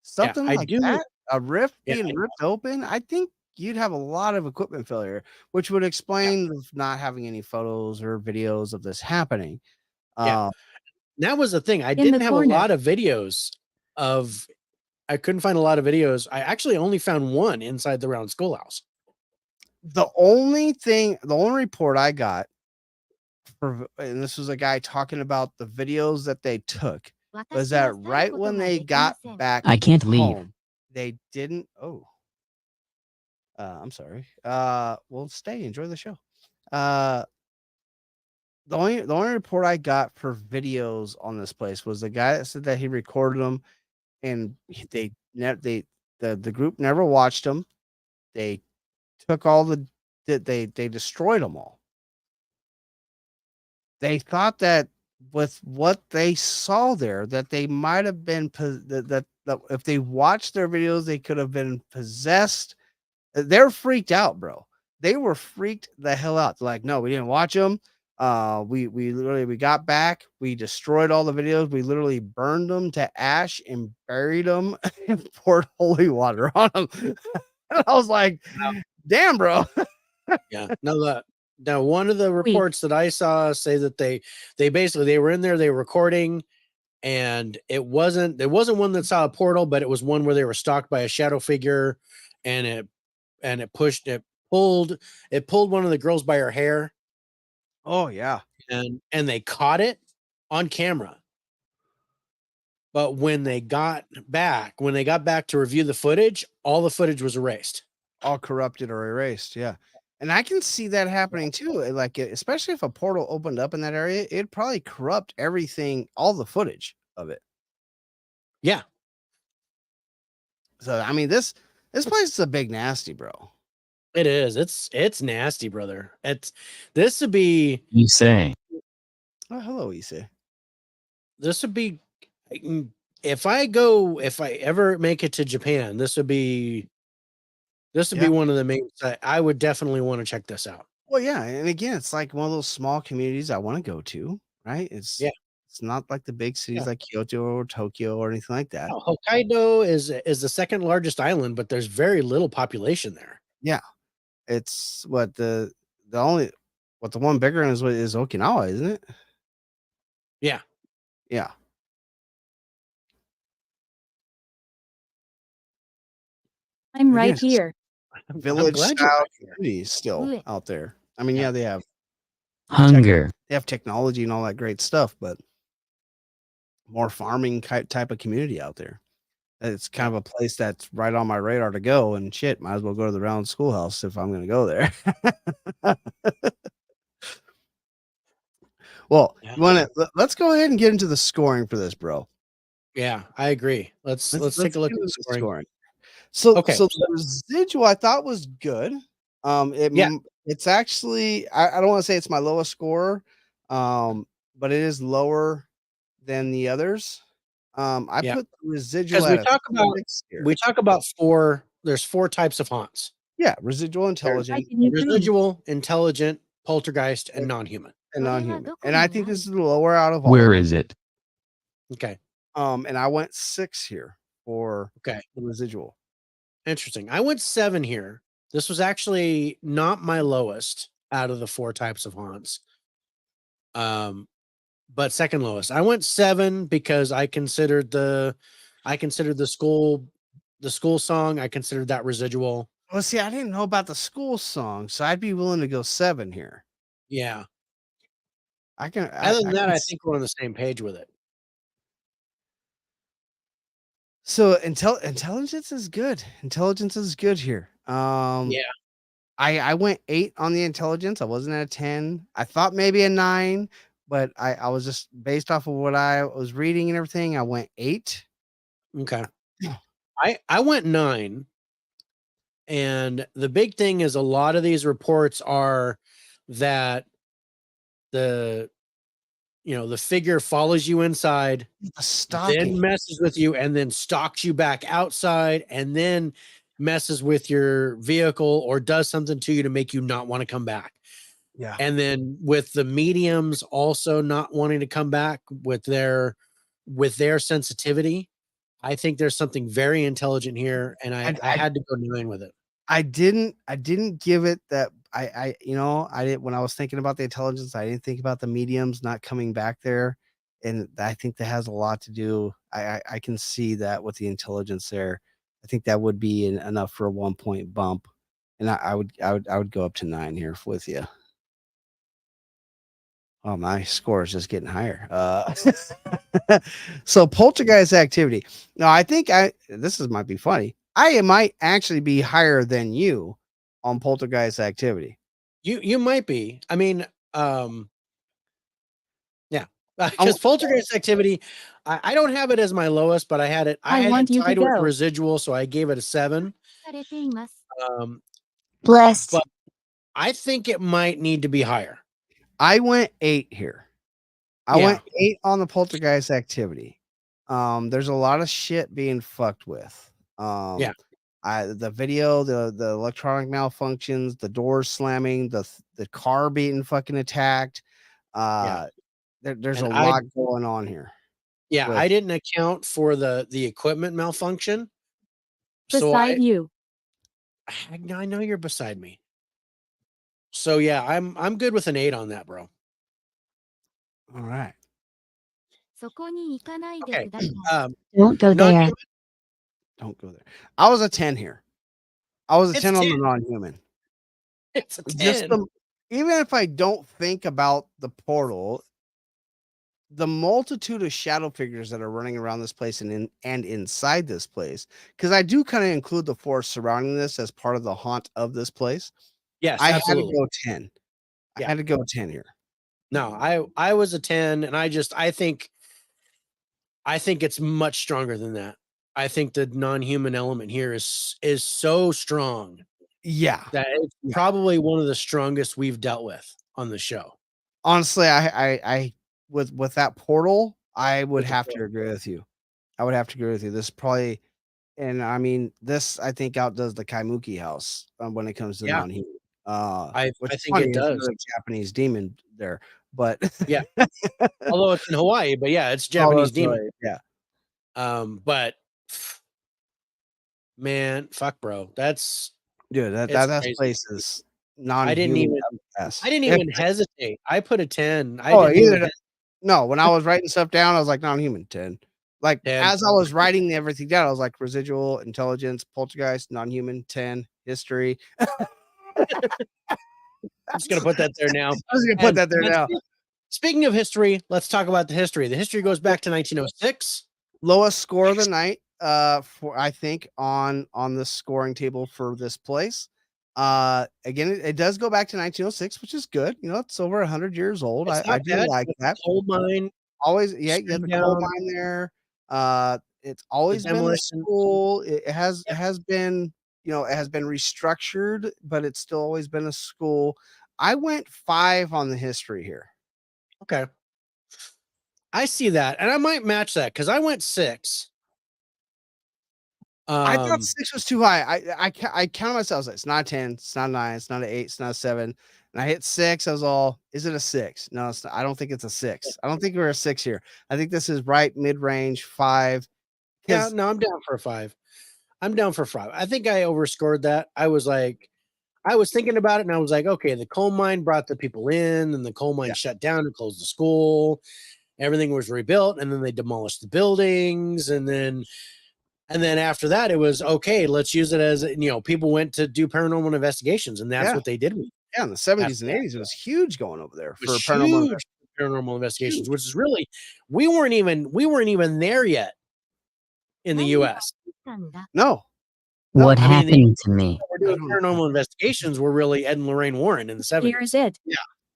Something I like do- that, a rift Yeah, being ripped open. I think you'd have a lot of equipment failure, which would explain not having any photos or videos of this happening. Yeah. That was the thing. I the didn't have a corner. lot of videos I couldn't find a lot of videos. I actually only found one inside the round schoolhouse. The only report I got and this was a guy talking about the videos that they took, was that right when they got back I can't leave. home, they didn't I'm sorry. Well, stay, enjoy the show. The only report I got for videos on this place was the guy that said that he recorded them, and the group never watched them. They took all they destroyed them all. They thought that with what they saw there, that they might have been that if they watched their videos, they could have been possessed. They're freaked out, bro. They were freaked the hell out. They're like, no, we didn't watch them. We got back. We destroyed all the videos. We literally burned them to ash and buried them and poured holy water on them. I was like, damn, bro. Yeah. No, Now, one of the reports that I saw say that they basically they were in there, they were recording, and there wasn't one that saw a portal, but it was one where they were stalked by a shadow figure, and it pulled one of the girls by her hair, Oh yeah. and they caught it on camera. But when they got back to review the footage, all the footage was erased. All corrupted or erased, yeah. And I can see that happening too, like, especially if a portal opened up in that area, it'd probably corrupt everything, all the footage of it. Yeah. So, I mean, this place is a big nasty, bro. It is. It's nasty, brother. This would be You say. Oh, hello, Issa. this would be if I ever make it to Japan, this would be Yeah. one of the main I would definitely want to check this out. Well, yeah, and again, it's like one of those small communities I wanna go to, right? Yeah. It's not like the big cities Yeah. like Kyoto or Tokyo or anything like that. Hokkaido is the second largest island, but there's very little population there. Yeah. It's what the only what the one bigger one is Okinawa, isn't it? Yeah. Yeah. I'm Again, right it's just here. I'm village glad you're style right here. communities still Blech. out there. I mean, Yeah. yeah, they have Hunger. technology and all that great stuff, but more farming type of community out there. It's kind of a place that's right on my radar to go, and shit, might as well go to the Round Schoolhouse if I'm gonna go there. Well, Yeah. let's go ahead and get into the scoring for this, bro. Yeah, I agree. Let's take a look get at into the scoring. So Okay. the residual I thought was good. Yeah. It's actually I don't want to say it's my lowest score, but it is lower than the others. I Yeah. put the residual Because at a 6 here. there's four types of haunts. Yeah, residual intelligent Residual, intelligent, poltergeist, and non-human. and non-human. And I think this is the lower out of all. Where is it? Okay. And I went 6 here for Okay. the residual. Interesting. I went 7 here. This was actually not my lowest out of the four types of haunts. But second lowest. I went 7 because I considered the school song. I considered that residual. Well, see, I didn't know about the school song, so I'd be willing to go 7 here. Yeah. I can. Other than that, can I think we're on the same page with it. So intelligence is good. Intelligence is good here. Yeah. I went 8 on the intelligence. I wasn't at a 10. I thought maybe a 9, but I was just based off of what I was reading and everything. I went 8. Okay. I went 9. And the big thing is a lot of these reports are that the figure follows you inside, The stalking. then messes with you, and then stalks you back outside, and then messes with your vehicle or does something to you to make you not want to come back. Yeah. And then with the mediums also not wanting to come back with their sensitivity, I think there's something very intelligent here, and I had to go 9 with it. I didn't give it that I didn't when I was thinking about the intelligence, I didn't think about the mediums not coming back there. And I think that has a lot to do. I can see that with the intelligence there. I think that would be enough for a 1 point bump. And I would go up to 9 here with you. Oh, my score is just getting higher. So poltergeist activity. Now I think might be funny. I might actually be higher than you on poltergeist activity. You might be. I mean, yeah, Oh. because poltergeist activity, I don't have it as my lowest, but I had it. I had want it you to tied with go. residual, so I gave it a 7. Blessed. But I think it might need to be higher. I went 8 here. I Yeah. went 8 on the poltergeist activity. There's a lot of shit being fucked with. Yeah. The video, the electronic malfunctions, the doors slamming, the car being fucking attacked. Yeah. There's And a lot going on here. Yeah, with- I didn't account for the equipment malfunction. So Beside you. I know you're beside me. So yeah, I'm good with an 8 on that, bro. All right. そこに行かないで Okay. ください。 Don't go there. Non-human, Don't go there. I was a 10 here. I was a It's 10 on the 10. non-human. it's a Just 10. the even if I don't think about the portal, the multitude of shadow figures that are running around this place and inside this place, because I do kind of include the forest surrounding this as part of the haunt of this place. Yes, I had to absolutely. go 10. I Yeah. had to go 10 here. No, I was a 10, and I think it's much stronger than that. I think the non-human element here is so strong Yeah. that it's probably one of the strongest we've dealt with on the show. Honestly, I with that portal, I would With the have to portal. agree with you. I would have to agree with you. This is probably, and I mean, this I think outdoes the Kaimuki house when it comes to Yeah. non-human. I Which is think funny, it it's does. another Japanese demon there, but Yeah. Although it's in Hawaii, but yeah, it's Oh, Japanese that's demon. right, yeah. But man, fuck, bro, Dude, that it's that crazy. place is I didn't non-human even at its best. I didn't If even hesitate. I put a 10. I oh, didn't even no, when I was writing stuff down, I was like non-human 10. Like 10. as I was writing everything down, I was like residual intelligence, poltergeist, non-human 10, history. I'm just gonna put that there now. I was gonna put And that there that's now. it. Speaking of history, let's talk about the history. The history goes back to 1906. Lowest score of the night, for I think on the scoring table for this place. Again, it does go back to 1906, which is good. You know, it's over 100 years old. It's I not do bad. like With the that. coal mine, Always, yeah, you have shut the coal down, mine there. It's the always been a demolition. school. It Yep. has been, you know, it has been restructured, but it's still always been a school. I went 5 on the history here. Okay. I see that, and I might match that because I went 6. I thought 6 was too high. I counted myself. I was like, it's not a 10, it's not a 9, it's not an 8, it's not a 7. And I hit 6. I was all, is it a 6? No, it's not. I don't think it's a 6. I don't think we're a 6 here. I think this is right mid-range 5. Yeah, Because no, I'm down for a 5. I'm down for 5. I think I overscored that. I was thinking about it, and I was like, okay, the coal mine brought the people in, and the coal mine yeah, shut down and closed the school. Everything was rebuilt, and then they demolished the buildings, and then after that, it was okay. Let's use it as people went to do paranormal investigations, and that's yeah, what they did. With yeah. In the 70s after and that. 80s, it was huge going over there It was for paranormal huge paranormal investigations, huge. which is really we weren't even there yet in the 何が U.S. 起きたんだ No, What no. I mean, happened to me? we're I doing don't know. paranormal investigations were really Ed and Lorraine Warren in the 70s. Here's it.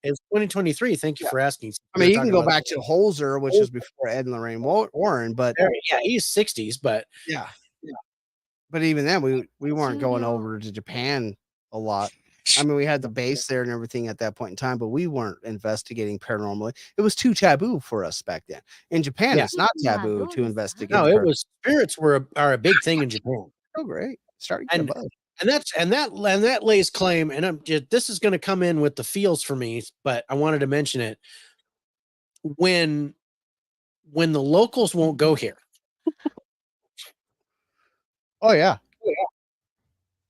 It's 2023. Thank you Yeah. for asking. I We mean, were you can talking go about back to Holzer, which is before Ed and Lorraine Warren, but yeah, he's 60s, but yeah, but even then, we weren't going 終了 over to Japan a lot. I mean, we had the base there and everything at that point in time, but we weren't investigating paranormally. It was too taboo for us back then. In Japan, Yeah. it's not Yeah, taboo to those- investigate. no, the it paranormal. was spirits are a big thing in Japan. Oh, great. Starting to get And above. that lays claim, and this is going to come in with the feels for me, but I wanted to mention it when the locals won't go here Oh, yeah.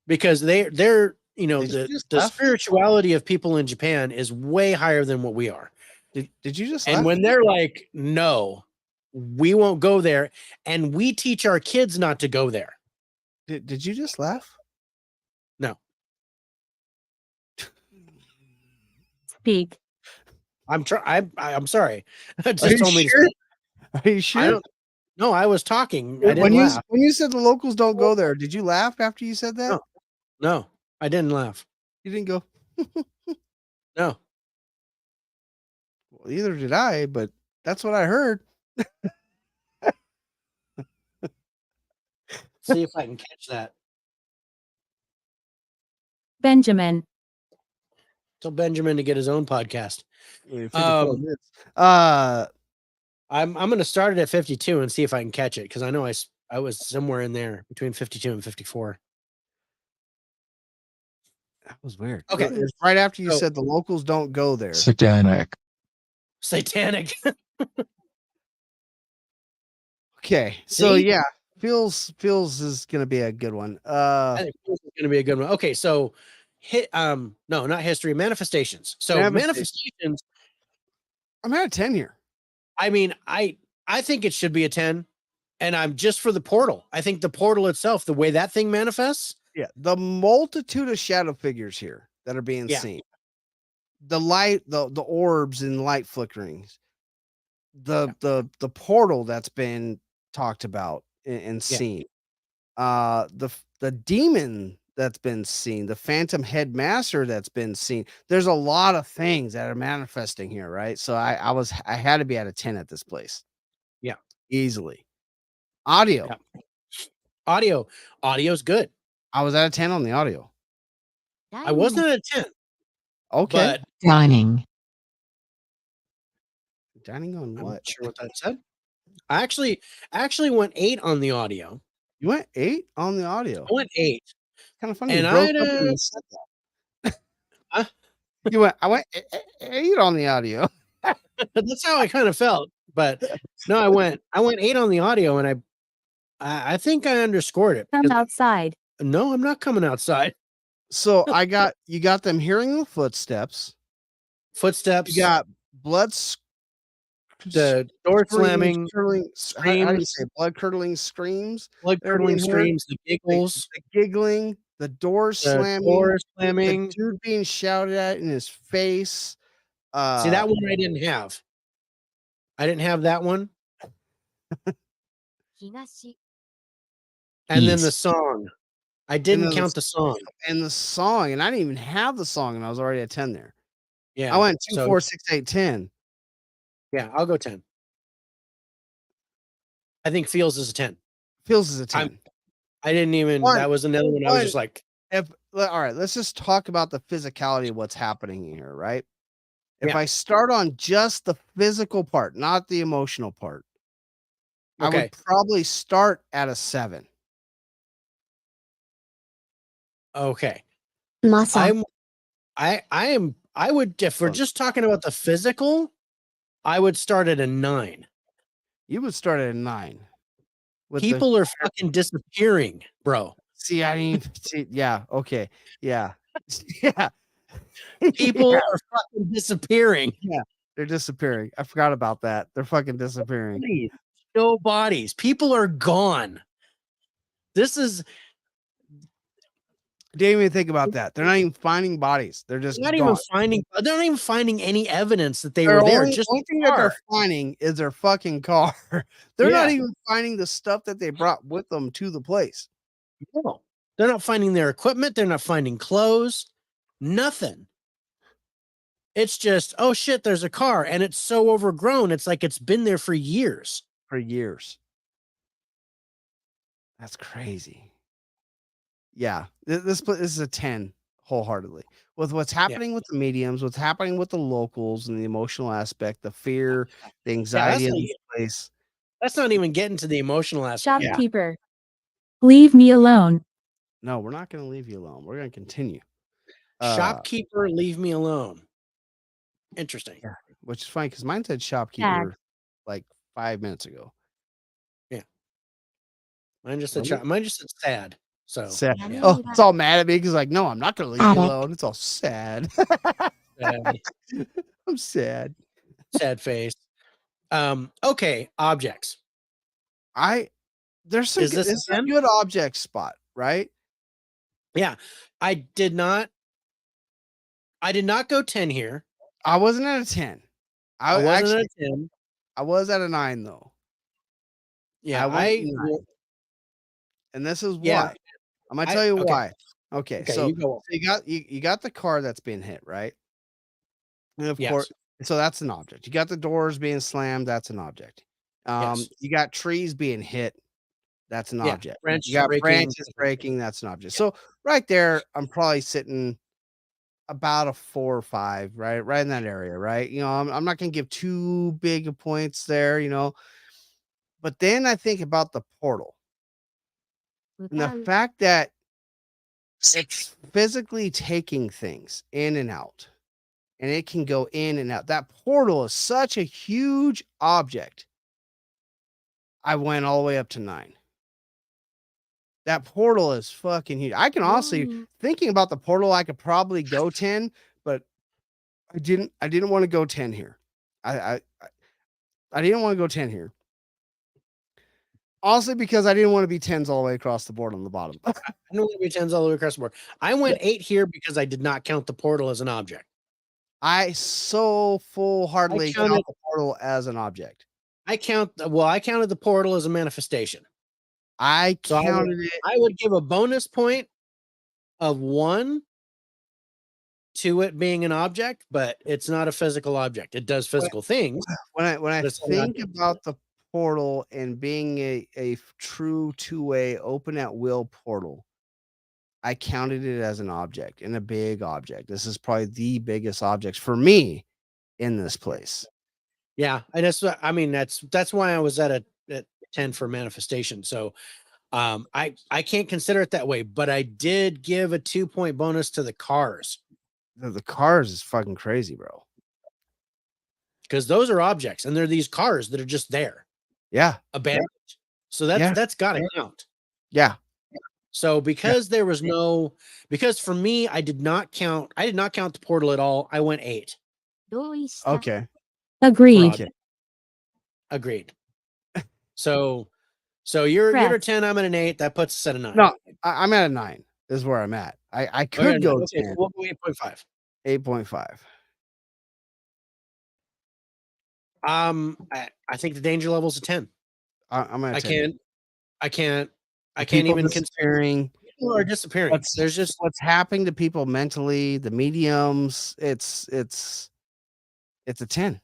because they're Did you the just laugh? spirituality of people in Japan is way higher than what we are. Did you just And laugh? when they're like, no, we won't go there, and we teach our kids not to go there. Did you just laugh? No, Speak. I'm sorry. Are Just you told me to sure? speak. Are you I sure? don't. No, I was talking. I When didn't laugh. you said the locals don't go there, did you laugh after you said that? No, I didn't laugh. You didn't go. No. Well, either did I, but that's what I heard. See if I can catch that. Benjamin. Tell Benjamin to get his own podcast. 54 minutes. I'm going to start it at 52 and see if I can catch it because I know I was somewhere in there between 52 and 54. That was weird. Okay. It was right after you So- said the locals don't go there. Satanic. Satanic. Okay. So See? yeah, feels is gonna be a good one. I think this is going to be a good one. Okay, so no, not history, manifestations. So Manifestation. manifestations, I'm at a 10 here. I mean, I think it should be a 10. And I'm just for the portal. I think the portal itself, the way that thing manifests. Yeah, the multitude of shadow figures here that are being Yeah. seen. The light, the orbs and light flickerings. The portal that's been talked about and Yeah. seen. The demon that's been seen, the phantom headmaster that's been seen. There's a lot of things that are manifesting here, right? So I had to be at a 10 at this place. Yeah. Easily. Audio. Yeah. Audio's good. I was at a 10 on the audio. I wasn't at a 10. Okay. But Dining. Dining on I'm not what? sure what that said. I actually went 8 on the audio. You went 8 on the audio. I went 8. Kind of funny. And You broke up when you said that. Huh? I went 8 on the audio. That's how I kind of felt. But no, I went 8 on the audio, and I think I underscored it. Come outside. No, I'm not coming outside. So you got them hearing the footsteps. Footsteps. You got the door slamming, how do you say blood curdling screams? blood curdling screams, the giggles, the giggling, the door slamming, the dude being shouted at in his face. See, that one I didn't have. I didn't have that one. And then the song. I didn't count the song. And the song, and I didn't even have the song, and I was already at 10 there. Yeah. I went 2, 4, 6, 8, 10. Yeah, I'll go 10. I think Feels is a 10. Feels is a 10. I didn't even, that was another one I was just like. All right, let's just talk about the physicality of what's happening here, right? If I start on just the physical part, not the emotional part, I would probably start at a 7. Okay. Masa. I would, if we're just talking about the physical, I would start at a 9. You would start at a 9. People are fucking disappearing, bro. See, I mean, yeah, okay, yeah, yeah. People are fucking disappearing. Yeah, they're disappearing. I forgot about that. They're fucking disappearing. No bodies. People are gone. This is. Didn't even think about that. They're not even finding bodies. They're just not gone. even finding. They're not even finding any evidence that they were there. Just only thing that they're finding is their fucking car. They're not even finding the stuff that they brought with them to the place. No, they're not finding their equipment. They're not finding clothes. Nothing. It's just, oh shit, there's a car, and it's so overgrown. It's like it's been there for years. That's crazy. Yeah, this is a 10 wholeheartedly. With what's happening with the mediums, what's happening with the locals, and the emotional aspect, the fear, the anxiety of this place. That's not even getting to the emotional aspect. Shopkeeper. Leave me alone. No, we're not going to leave you alone. We're going to continue. Shopkeeper, leave me alone. Interesting. Yeah, which is funny because mine said shopkeeper like 5 minutes ago. Yeah. Mine just said sad. So sad. Yeah. Oh, it's all mad at me because like, no, I'm not going to leave you alone. It's all sad. I'm sad. Sad face. Okay, objects. There's some this a good object spot, right? Yeah. I did not go 10 here. I wasn't at a 10. I wasn't at a 10. I was at a 9 though. Yeah, and this is why. I'm gonna tell you why. Okay, so you got the car that's being hit, right? And of course, so that's an object. You got the doors being slammed, that's an object. You got trees being hit, that's an object. You got branches breaking, that's an object. So right there, I'm probably sitting about a 4 or 5, right in that area, right? You know, I'm not gonna give too big of points there, you know. But then I think about the portal. And the fact that it's physically taking things in and out, and it can go in and out. That portal is such a huge object. I went all the way up to 9. That portal is fucking huge. I can honestly thinking about the portal, I could probably go 10, but I didn't want to go 10 here. I didn't want to go 10 here. Honestly, because I didn't want to be 10s all the way across the board on the bottom. I don't want to be 10s all the way across the board. I went 8 here because I did not count the portal as an object. I so full-heartedly count the portal as an object. I counted the portal as a manifestation. I counted it. I would give a bonus point of 1 to it being an object, but it's not a physical object. It does physical things. When I think about the portal and being a true two-way open at will portal, I counted it as an object and a big object. This is probably the biggest object for me in this place. Yeah, and that's why I was at 10 for manifestation. So I can't consider it that way, but I did give a 2-point bonus to the cars. The cars is fucking crazy, bro. Because those are objects, and they're these cars that are just there. Yeah. Abandoned. So that's gotta count. Yeah. So because for me, I did not count the portal at all. I went 8. Okay. Agreed. Agreed. So you're at 10, I'm at an 8. That puts us at a 9. No, I'm at a 9. This is where I'm at. I could go 10. So we'll go 8.5. 8.5. I think the danger level's a 10. I'm at 10. I can't even considering people are disappearing. There's just what's happening to people mentally, the mediums. It's a 10.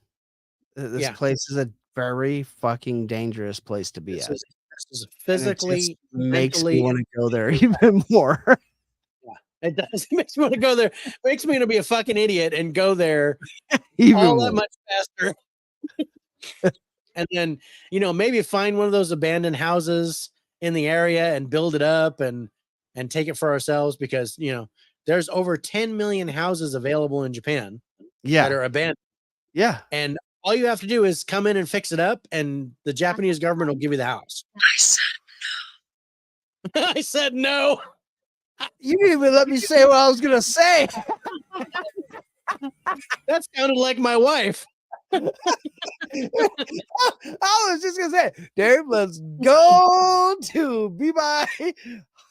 This place is a very fucking dangerous place to be at. This is physically, makes me want to go there even more. Yeah, it does. It makes me want to go there. It makes me want to be a fucking idiot and go there even all more. that much faster. And then, maybe find one of those abandoned houses in the area and build it up and take it for ourselves, because, there's over 10 million houses available in Japan that are abandoned. Yeah. And all you have to do is come in and fix it up, and the Japanese government will give you the house. I said no. You didn't even let me say what I was going to say. That sounded like my wife. I was just gonna say, Dave, let's go to Be-Bye.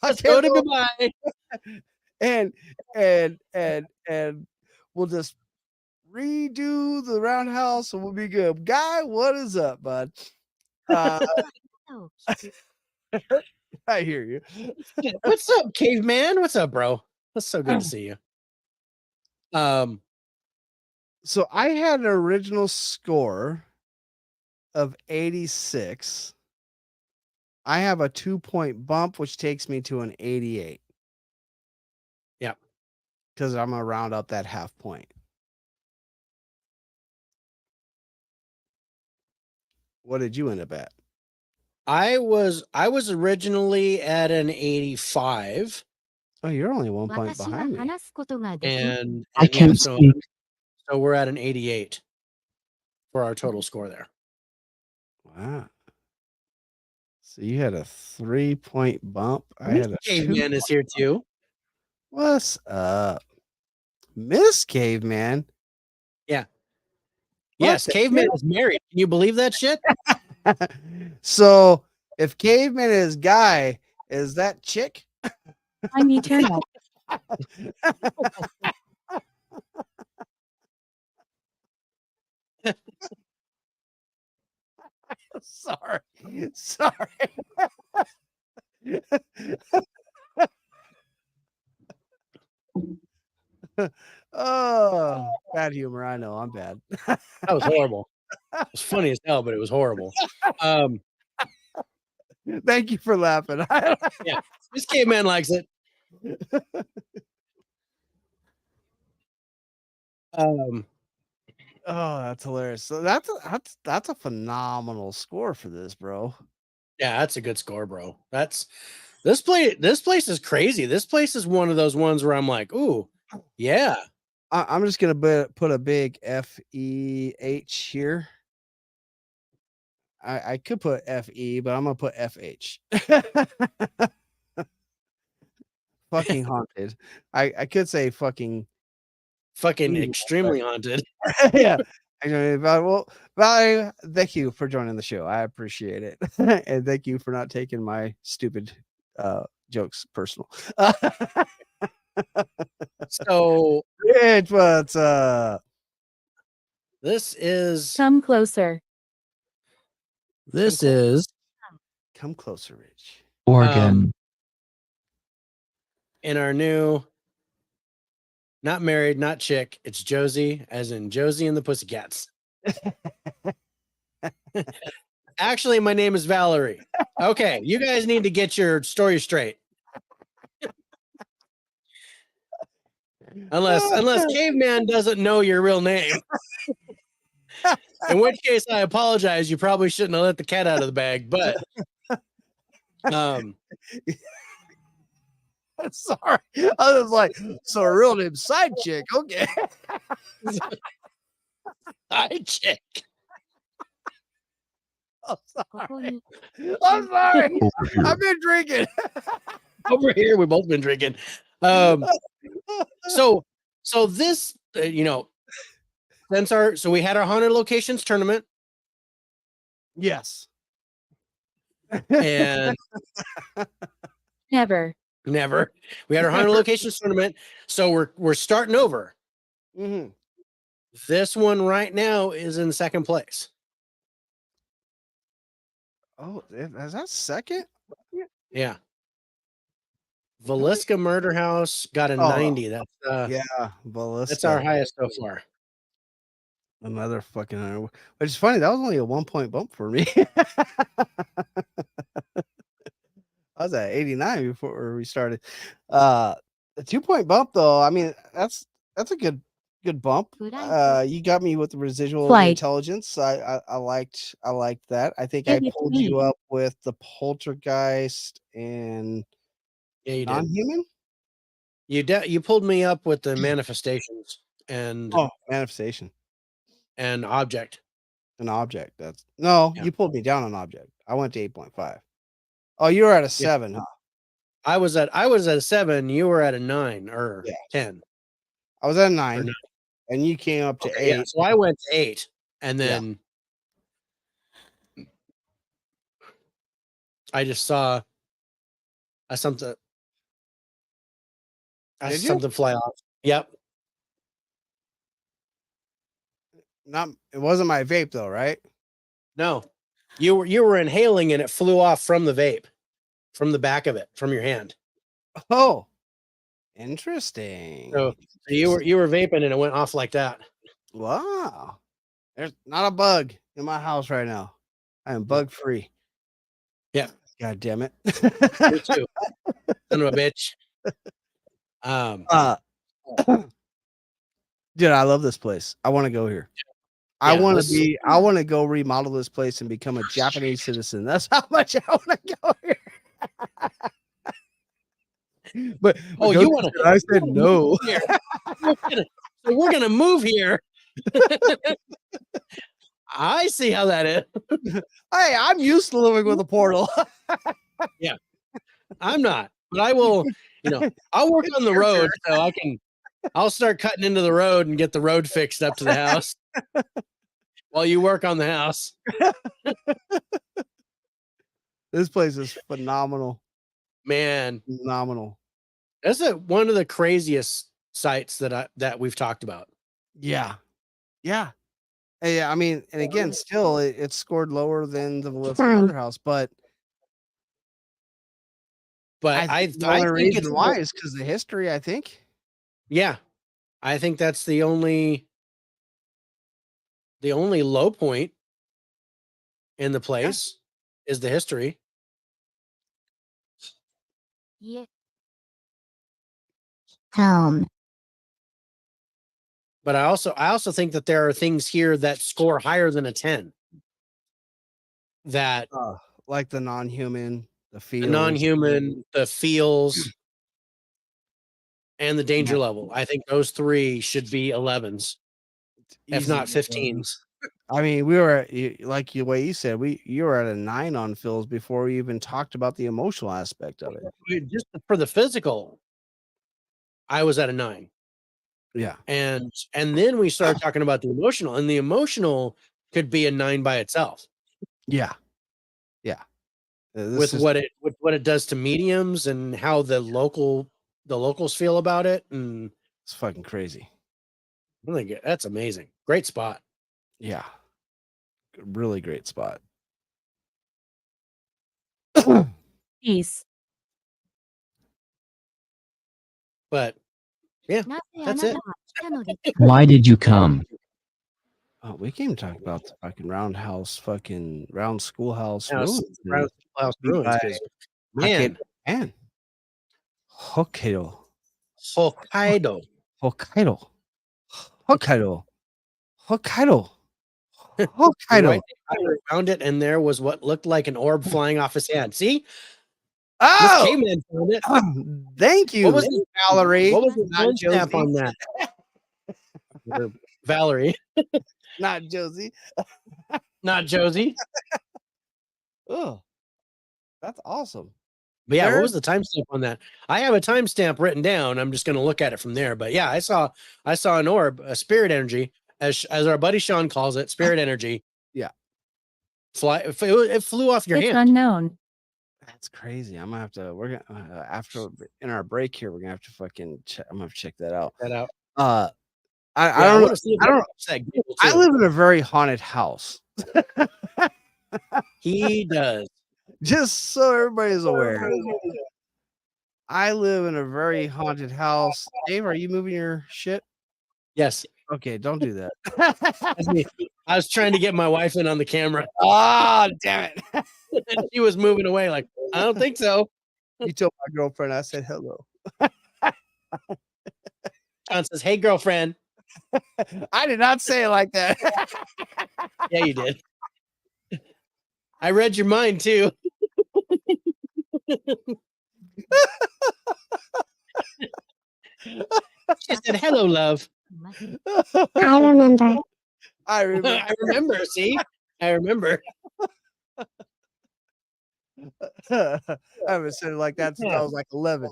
Let's go to Be-Bye. And we'll just redo the roundhouse and we'll be good. Guy, what is up, bud? I hear you. What's up, caveman? What's up, bro? That's so good to see you. So I had an original score of 86. I have a 2-point bump, which takes me to an 88. Yeah. Because I'm going to round up that half point. What did you end up at? I was originally at an 85. Oh, you're only 1 point behind me. And I can't speak. So we're at an 88 for our total score there. Wow. So you had a 3-point bump. I had a Caveman is here too. What's up? Miss Caveman? Yeah. Yes, Caveman is married. Can you believe that shit? So if Caveman is guy, is that chick? I'm eternal. Sorry. Oh, bad humor. I know. I'm bad. That was horrible. It was funny as hell, but it was horrible. Thank you for laughing. Yeah, this caveman likes it. Oh, that's hilarious. So that's a phenomenal score for this, bro. Yeah, that's a good score, bro. This place is crazy. This place is one of those ones where I'm like, ooh, yeah. I'm just gonna put a big FEH here. I could put FE, but I'm gonna put FH. fucking haunted. I could say fucking evil. extremely haunted. Yeah. Well, Valerie, thank you for joining the show. I appreciate it. And thank you for not taking my stupid jokes personal. So It was this is Come closer. this is come closer, Rich. Organ. in our new not married, not chick. It's Josie, as in Josie and the Pussycats. Actually, my name is Valerie. Okay, you guys need to get your story straight. Unless Caveman doesn't know your real name. In which case, I apologize. You probably shouldn't have let the cat out of the bag. But Sorry. I was like, so a real name side chick. Okay. hi, chick. I'm ここ sorry. に I'm sorry. I've been drinking. Over here, we've both been drinking. So this, so we had our haunted locations tournament, Yes. and Never. never we had our haunted locations tournament. So we're starting over. Mhm. This one right now is in second place. Oh, is that second? Yeah. Villisca Murder House got a Oh, 90. That's Yeah, that's our Ballista. highest so far. Another fucking 100. Which is funny. That was only a 1-point bump for me. I was at 89 before we started. The 2-point bump, though. I mean, that's a good bump. You got me with the residual Flight. intelligence. I liked that. I think Give I it to pulled me. you up with the poltergeist and Yeah, you did. non-human. You pulled me up with the manifestations and Oh, manifestation. and object. An object. That's no. Yeah. You pulled me down on object. I went to 8.5. Oh, you were at a 7, huh? I was at a 7. You were at a 9 or Yeah. 10. I was at a Or 9, 9. and you came up to Okay, 8. yeah, so I went to 8, and then I just saw something Did you? something fly off. Yep. Not. It wasn't my vape though, right? No. You were inhaling and it flew off from the vape, from the back of it, from your hand. Oh, interesting. So you were vaping and it went off like that. Wow. There's not a bug in my house right now. I am bug free. Yeah. God damn it. Me too. Son of a bitch. Dude, I love this place. I want to go here. I want to go remodel this place and become a Japanese citizen. That's how much I want to go here. But you want to? I said no. So we're gonna move here. I see how that is. Hey, I'm used to living with a portal. Yeah, I'm not, but I will. I'll work on the road so I'll start cutting into the road and get the road fixed up to the house while you work on the house. This place is phenomenal. Man, Phenomenal. that's one of the craziest sites that we've talked about. Yeah. Yeah. Yeah. I mean, and again, still it scored lower than the Villisca Murder House, but I think the only reason why is because the history, I think. Yeah. I think that's the only low point in the place is the history. いえ Town. But I also think that there are things here that score higher than a 10. That Like the non-human, the feels, the feels, and the danger level. I think those 3 should be 11s, if not 15s. I mean, we were like the way you said, you were at a 9 on feels before we even talked about the emotional aspect of it. Just for the physical. I was at a 9. Yeah. And then we started talking about the emotional, and the emotional could be a 9 by itself. Yeah. Yeah. With what it does to mediums and how the locals feel about it, and it's fucking crazy. I think that's amazing. Great spot. Yeah. Really great spot. Peace. But yeah, なぜあ that's なた it. は来たので Why did you come? Oh, we came to talk about the fucking round schoolhouse House, ruins. and house be ruins, by 'cause, Hokkaido. man, Man. Hokkaido. Hokkaido. Hokkaido. Hokkaido. Hokkaido. You're Hokkaido. right. I found it, and there was what looked like an orb flying off his hand. See, Miss Oh, Caveman found it. thank you, What was the Valerie. What was the Not timestamp Josie. on that? Or Valerie, Not Josie. not Josie. Oh, that's awesome. But yeah, what There- was the timestamp on that? I have a timestamp written down. I'm just going to look at it from there. But yeah, I saw an orb, a spirit energy, as our buddy Sean calls it, spirit energy. Yeah. Fly. It flew off your It's hand. unknown. That's crazy. I'm gonna have to. We're gonna after in our break here. We're gonna have to fucking. I'm gonna have to check that out. That out. I don't know. want to see if I don't. that Google I too. live in a very haunted house. He does. Just so everybody's aware, I live in a very haunted house. Dave, are you moving your shit? Yes. Okay, don't do that. That's me. I was trying to get my wife in on the camera, Ah, damn it! and she was moving away. Like, I don't think so. You told my girlfriend I said hello. John says, "Hey, girlfriend." I did not say it like that. Yeah, you did. I read your mind too. She said, "Hello, love." I remember. I remember. I remember. See, I remember. I haven't said it like that since I was like 11.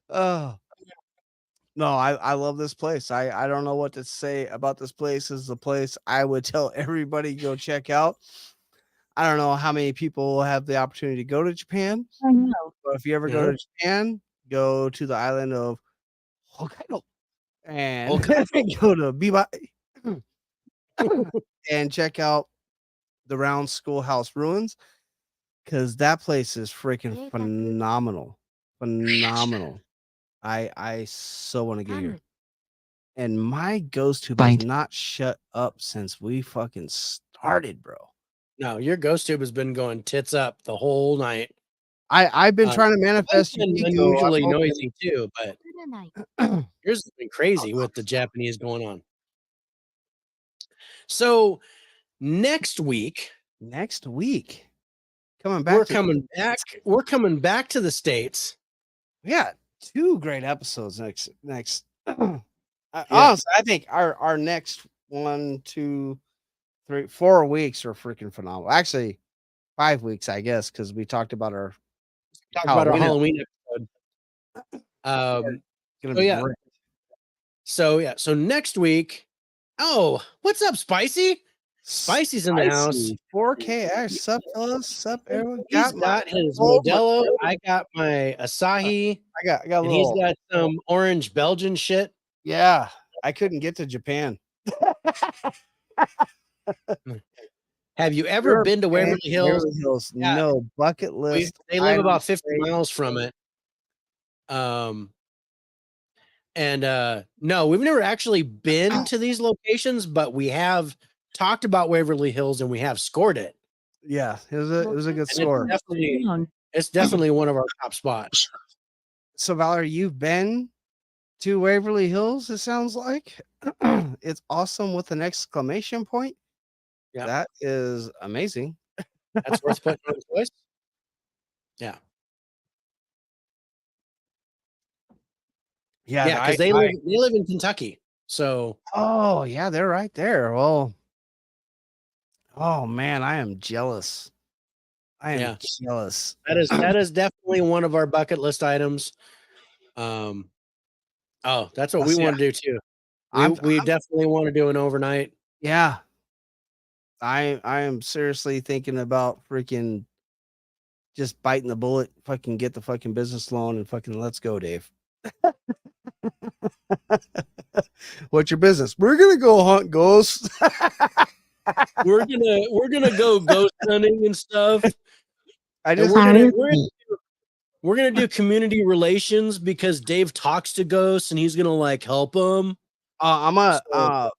Oh no, I love this place. I don't know what to say about this place. This is a place I would tell everybody to go check out. I don't know how many people have the opportunity to go to Japan, I know. but if you ever go to Japan, go to the island of Hokkaido and go to Biba and check out the round schoolhouse ruins because that place is freaking phenomenal. Phenomenal. I so want to get here. And my ghost tube has Bite. not shut up since we fucking started, bro. No, your ghost tube has been going tits up the whole night. I've been trying to manifest Mine's been Yukiko. unusually noisy too, but 来ない yours has been crazy with the Japanese going on. So next week, Next week, coming back. We're coming back to the States. Yeah, 2 great episodes next. Honestly, I think our next 1, 2, 3, 4 weeks are freaking phenomenal. Actually, 5 weeks, I guess, because we talked about our Halloween episode. Gonna be great. So next week. Oh, what's up, Spicy? Spicy's in the house. 4K. Sup, fellas? Sup, everyone? He's got his Modelo. I got my Asahi. I got a And little. he's got some orange Belgian shit. Yeah, I couldn't get to Japan. Have you ever been to Waverly Hills? Waverly Hills. Yeah. No bucket list. They live about 50 miles from it. No, we've never actually been to these locations, but we have talked about Waverly Hills and we have scored it. Yeah, it was a good And score. It's definitely one of our top spots. So Valerie, you've been to Waverly Hills, it sounds like. It's awesome with an exclamation point. Yeah. That is amazing. That's worth putting on the list. Yeah. Yeah, because they live in Kentucky. So oh yeah, they're right there. Well, oh man, I am jealous. I am Yeah. jealous. That is definitely one of our bucket list items. That's what we Yeah. want to do too. I'm We definitely want to do an overnight. yeah. I am seriously thinking about freaking just biting the bullet, fucking get the fucking business loan and fucking let's go, Dave. What's your business? We're gonna go hunt ghosts. We're gonna go ghost hunting and stuff. I And just we're gonna do community relations because Dave talks to ghosts and he's gonna like help them. I'm a So-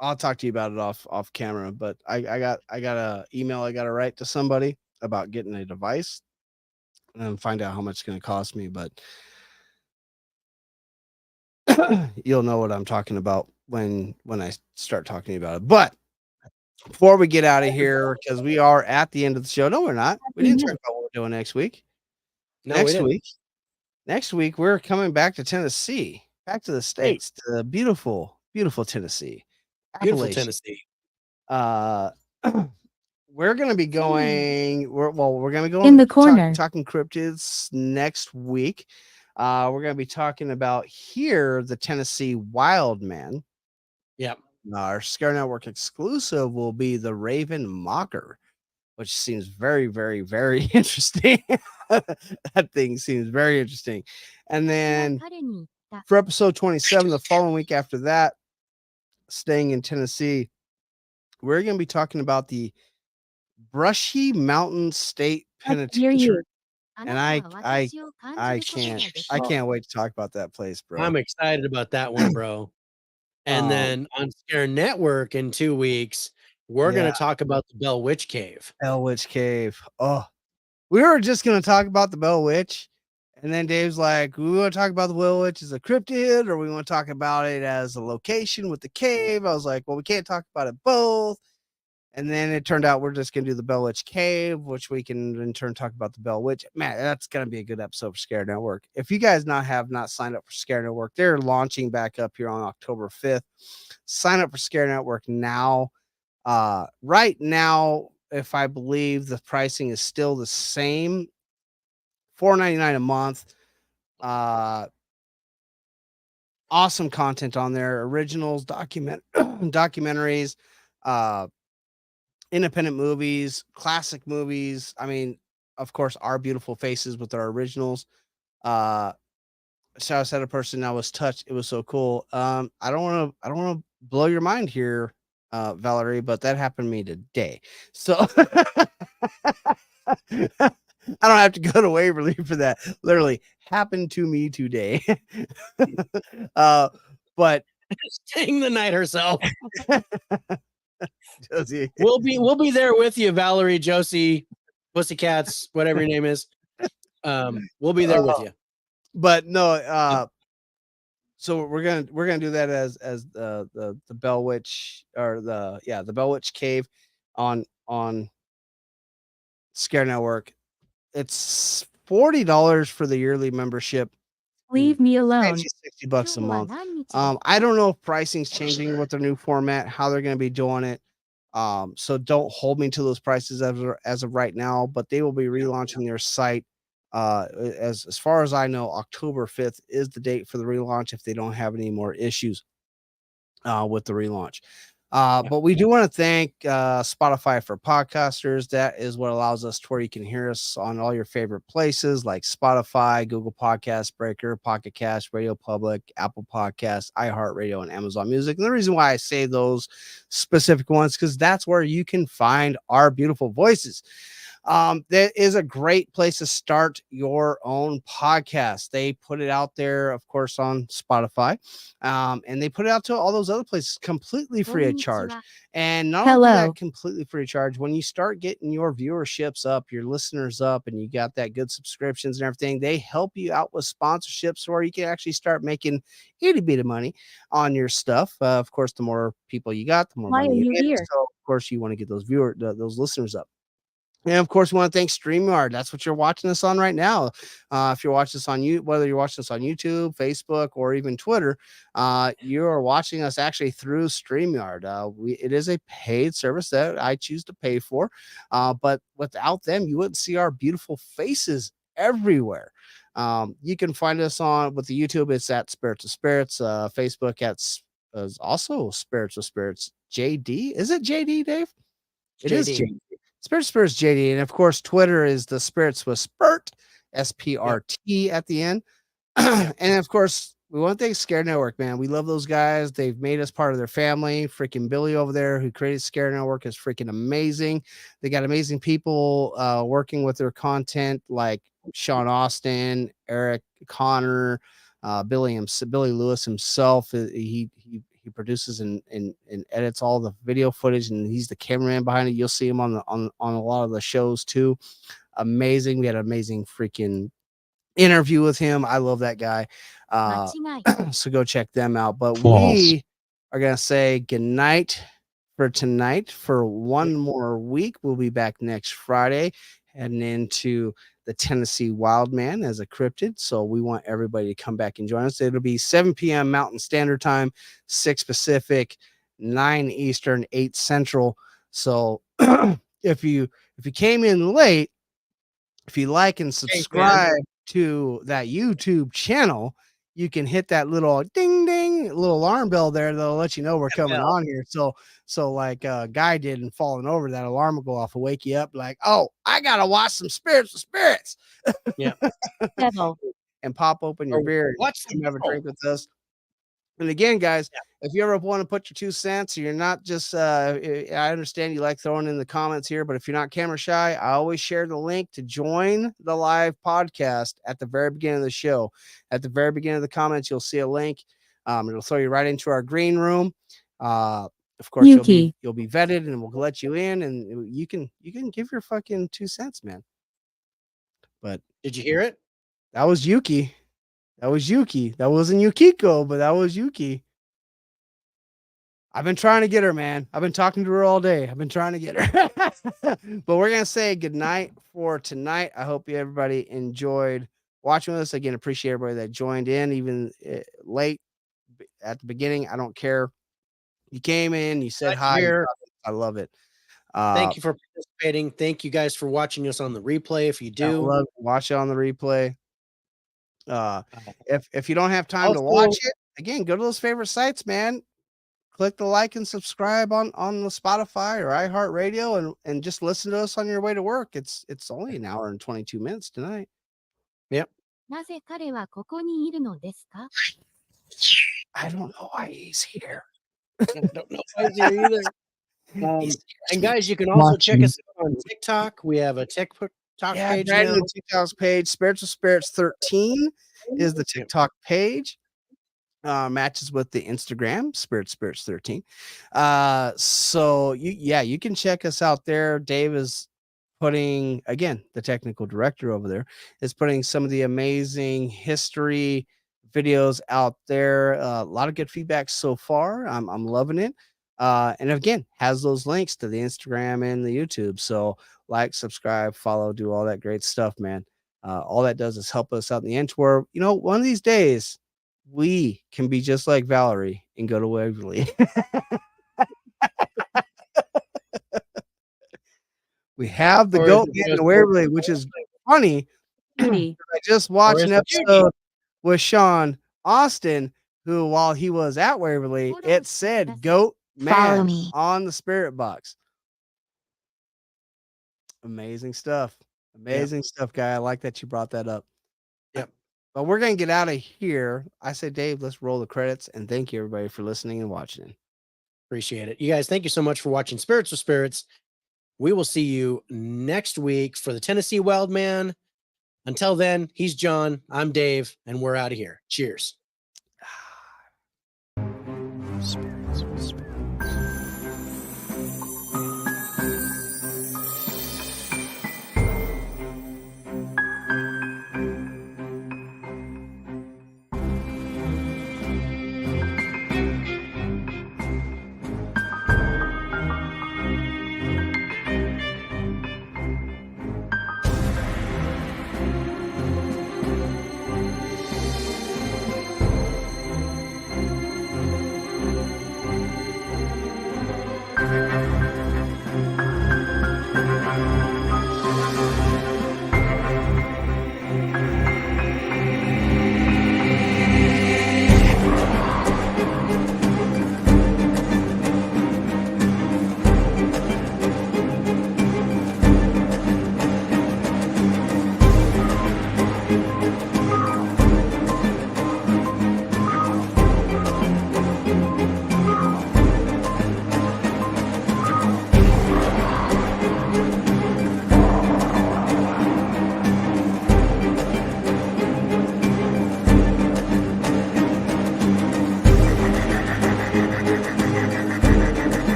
I'll talk to you about it off camera, but I got a email I got to write to somebody about getting a device and find out how much it's going to cost me, but you'll know what I'm talking about when I start talking about it. But before we get out of here, because we are at the end of the show. No, we're not. We didn't talk about what we're doing next week. No, we didn't. Next week, we're coming back to Tennessee, back to the States, to beautiful, beautiful Tennessee. Beautiful Appalachia. Tennessee. We're gonna be going. We're gonna be going In the corner. talking cryptids next week. We're gonna be talking about here the Tennessee Wild Man. Yep. Our Scare Network exclusive will be the Raven Mocker, which seems very, very, very interesting. That thing seems very interesting. And then for episode 27, the following week after that, staying in Tennessee, we're going to be talking about the Brushy Mountain State Penitentiary. And I can't wait to talk about that place, bro. I'm excited about that one, bro. And then on Scare Network in 2 weeks, we're going to talk about the Bell Witch Cave. Bell Witch Cave. Oh, we were just going to talk about the Bell Witch. And then Dave's like, we want to talk about the Bell Witch as a cryptid, or we want to talk about it as a location with the cave. I was like, well, we can't talk about it both. And then it turned out we're just going to do the Bell Witch Cave, which we can in turn talk about the Bell Witch. Man, that's going to be a good episode for Scare Network. If you guys have not signed up for Scare Network, they're launching back up here on October 5th. Sign up for Scare Network now. Right now, if I believe the pricing is still the same, $4.99 a month. Awesome content on there, originals, documentaries, independent movies, classic movies. I mean, of course, Our Beautiful Faces with our originals. Shout out to a person I was touched. It was so cool. I don't want to blow your mind here, Valerie, but that happened to me today. So I don't have to go to Waverly for that. Literally happened to me today. But Staying the night herself. Josie. We'll be there with you, Valerie, Josie, Pussycats, whatever your name is. We'll be there with you. But no, so we're gonna do that as the Bell Witch, or the Bell Witch Cave on Scare Network. It's $40 for the yearly membership. Leave me alone. $60 a month. I don't know if pricing's changing with their new format, how they're going to be doing it. So don't hold me to those prices as of right now, but they will be relaunching their site. As far as I know, October 5th is the date for the relaunch if they don't have any more issues with the relaunch. But we do want to thank Spotify for podcasters. That is what allows us to where you can hear us on all your favorite places like Spotify, Google Podcast, Breaker, Pocket Cast, Radio Public, Apple Podcasts, iHeartRadio, and Amazon Music. And the reason why I say those specific ones, because that's where you can find our beautiful voices. That is a great place to start your own podcast. They put it out there, of course, on Spotify, and they put it out to all those other places completely free of charge. And not only that, completely free of charge, when you start getting your viewerships up, your listeners up, and you got that good subscriptions and everything, they help you out with sponsorships where you can actually start making itty bitty money on your stuff. Of course, the more people you got, the more money you get. So, of course, you want to get those listeners up. And of course, we want to thank StreamYard. That's what you're watching us on right now. If you're watching this on whether you're watching this on YouTube, Facebook, or even Twitter, you are watching us actually through StreamYard. It is a paid service that I choose to pay for, but without them, you wouldn't see our beautiful faces everywhere. You can find us on with the YouTube. It's at Spirits of Spirits. Facebook is also Spirits of Spirits. JD, is it JD, Dave? It is JD. JD. Spirits JD, and of course, Twitter is the Spirits with Spurt, SPRT at the end. And of course, we want to thank Scare Network, man. We love those guys. They've made us part of their family. Freaking Billy over there, who created Scare Network, is freaking amazing. They got amazing people working with their content, like Sean Austin, Eric Connor, Billy Lewis himself. He produces and edits all the video footage, and he's the cameraman behind it. You'll see him on a lot of the shows too. Amazing. We had an amazing freaking interview with him. I love that guy. 間違い。 So go check them out. But False. we are gonna say goodnight for tonight for one more week. We'll be back next Friday, heading into the Tennessee Wildman as a cryptid. So we want everybody to come back and join us. It'll be 7 p.m. Mountain Standard Time, 6 Pacific, 9 Eastern, 8 Central. So if you came in late, if you like and subscribe to that YouTube channel, you can hit that little ding ding little alarm bell there that'll let you know we're coming on here. So like Guy did and falling over, that alarm will go off and wake you up like, oh, I gotta watch some Spirits of Spirits. Yeah. Devil. And pop open your Or beer watch and the have a show. drink with us. And again, guys, if you ever want to put your 2 cents, you're not just I understand you like throwing in the comments here, but if you're not camera shy, I always share the link to join the live podcast at the very beginning of the show. At the very beginning of the comments, you'll see a link. It'll throw you right into our green room. Of course, Yuki. you'll be vetted, and we'll let you in, and you can give your fucking 2 cents, man. But Did you hear it? that was Yuki. That was Yuki. That wasn't Yukiko, but that was Yuki. I've been trying to get her, man. I've been talking to her all day. I've been trying to get her. But we're gonna say goodnight for tonight. I hope everybody enjoyed watching us. Again, appreciate everybody that joined in, even late at the beginning. I don't care. You came in, you said hi. Here. I love it. Thank you for participating. Thank you guys for watching us on the replay. If you do, watch it on the replay. If you don't have time to Also- watch it, again, go to those favorite sites, man. Click the like and subscribe on the Spotify or iHeartRadio and just listen to us on your way to work. It's only an hour and 22 minutes tonight. なぜ彼はここにいるのですか？ I don't know why he's here. I don't know why he's here either. He's And guys, you can also check Watching. us out on TikTok. We have a TikTok page right now. in the TikTok page. Spiritual Spirits 13 is the TikTok page. Matches with the Instagram Spirits 13. So you can check us out there. Dave is putting, again, the technical director over there is putting some of the amazing history videos out there. A lot of good feedback so far. I'm loving it. And again, has those links to the Instagram and the YouTube. So like, subscribe, follow, do all that great stuff, man. All that does is help us out in the end to where, one of these days we can be just like Valerie and go to Waverly. We have the Or goat is it in just- Waverly, which is funny. Judy. I just watched is an it Judy? episode with Sean Austin, who, while he was at Waverly, it said "Goat Follow Man" me. on the spirit box. Amazing stuff. Amazing stuff, guy. I like that you brought that up. Yep. But we're gonna get out of here. I say, Dave, let's roll the credits, and thank you everybody for listening and watching. Appreciate it. You guys, thank you so much for watching Spirits with Spirits. We will see you next week for the Tennessee Wildman. Until then, he's John, I'm Dave, and we're out of here. Cheers. Spirits with Spirits.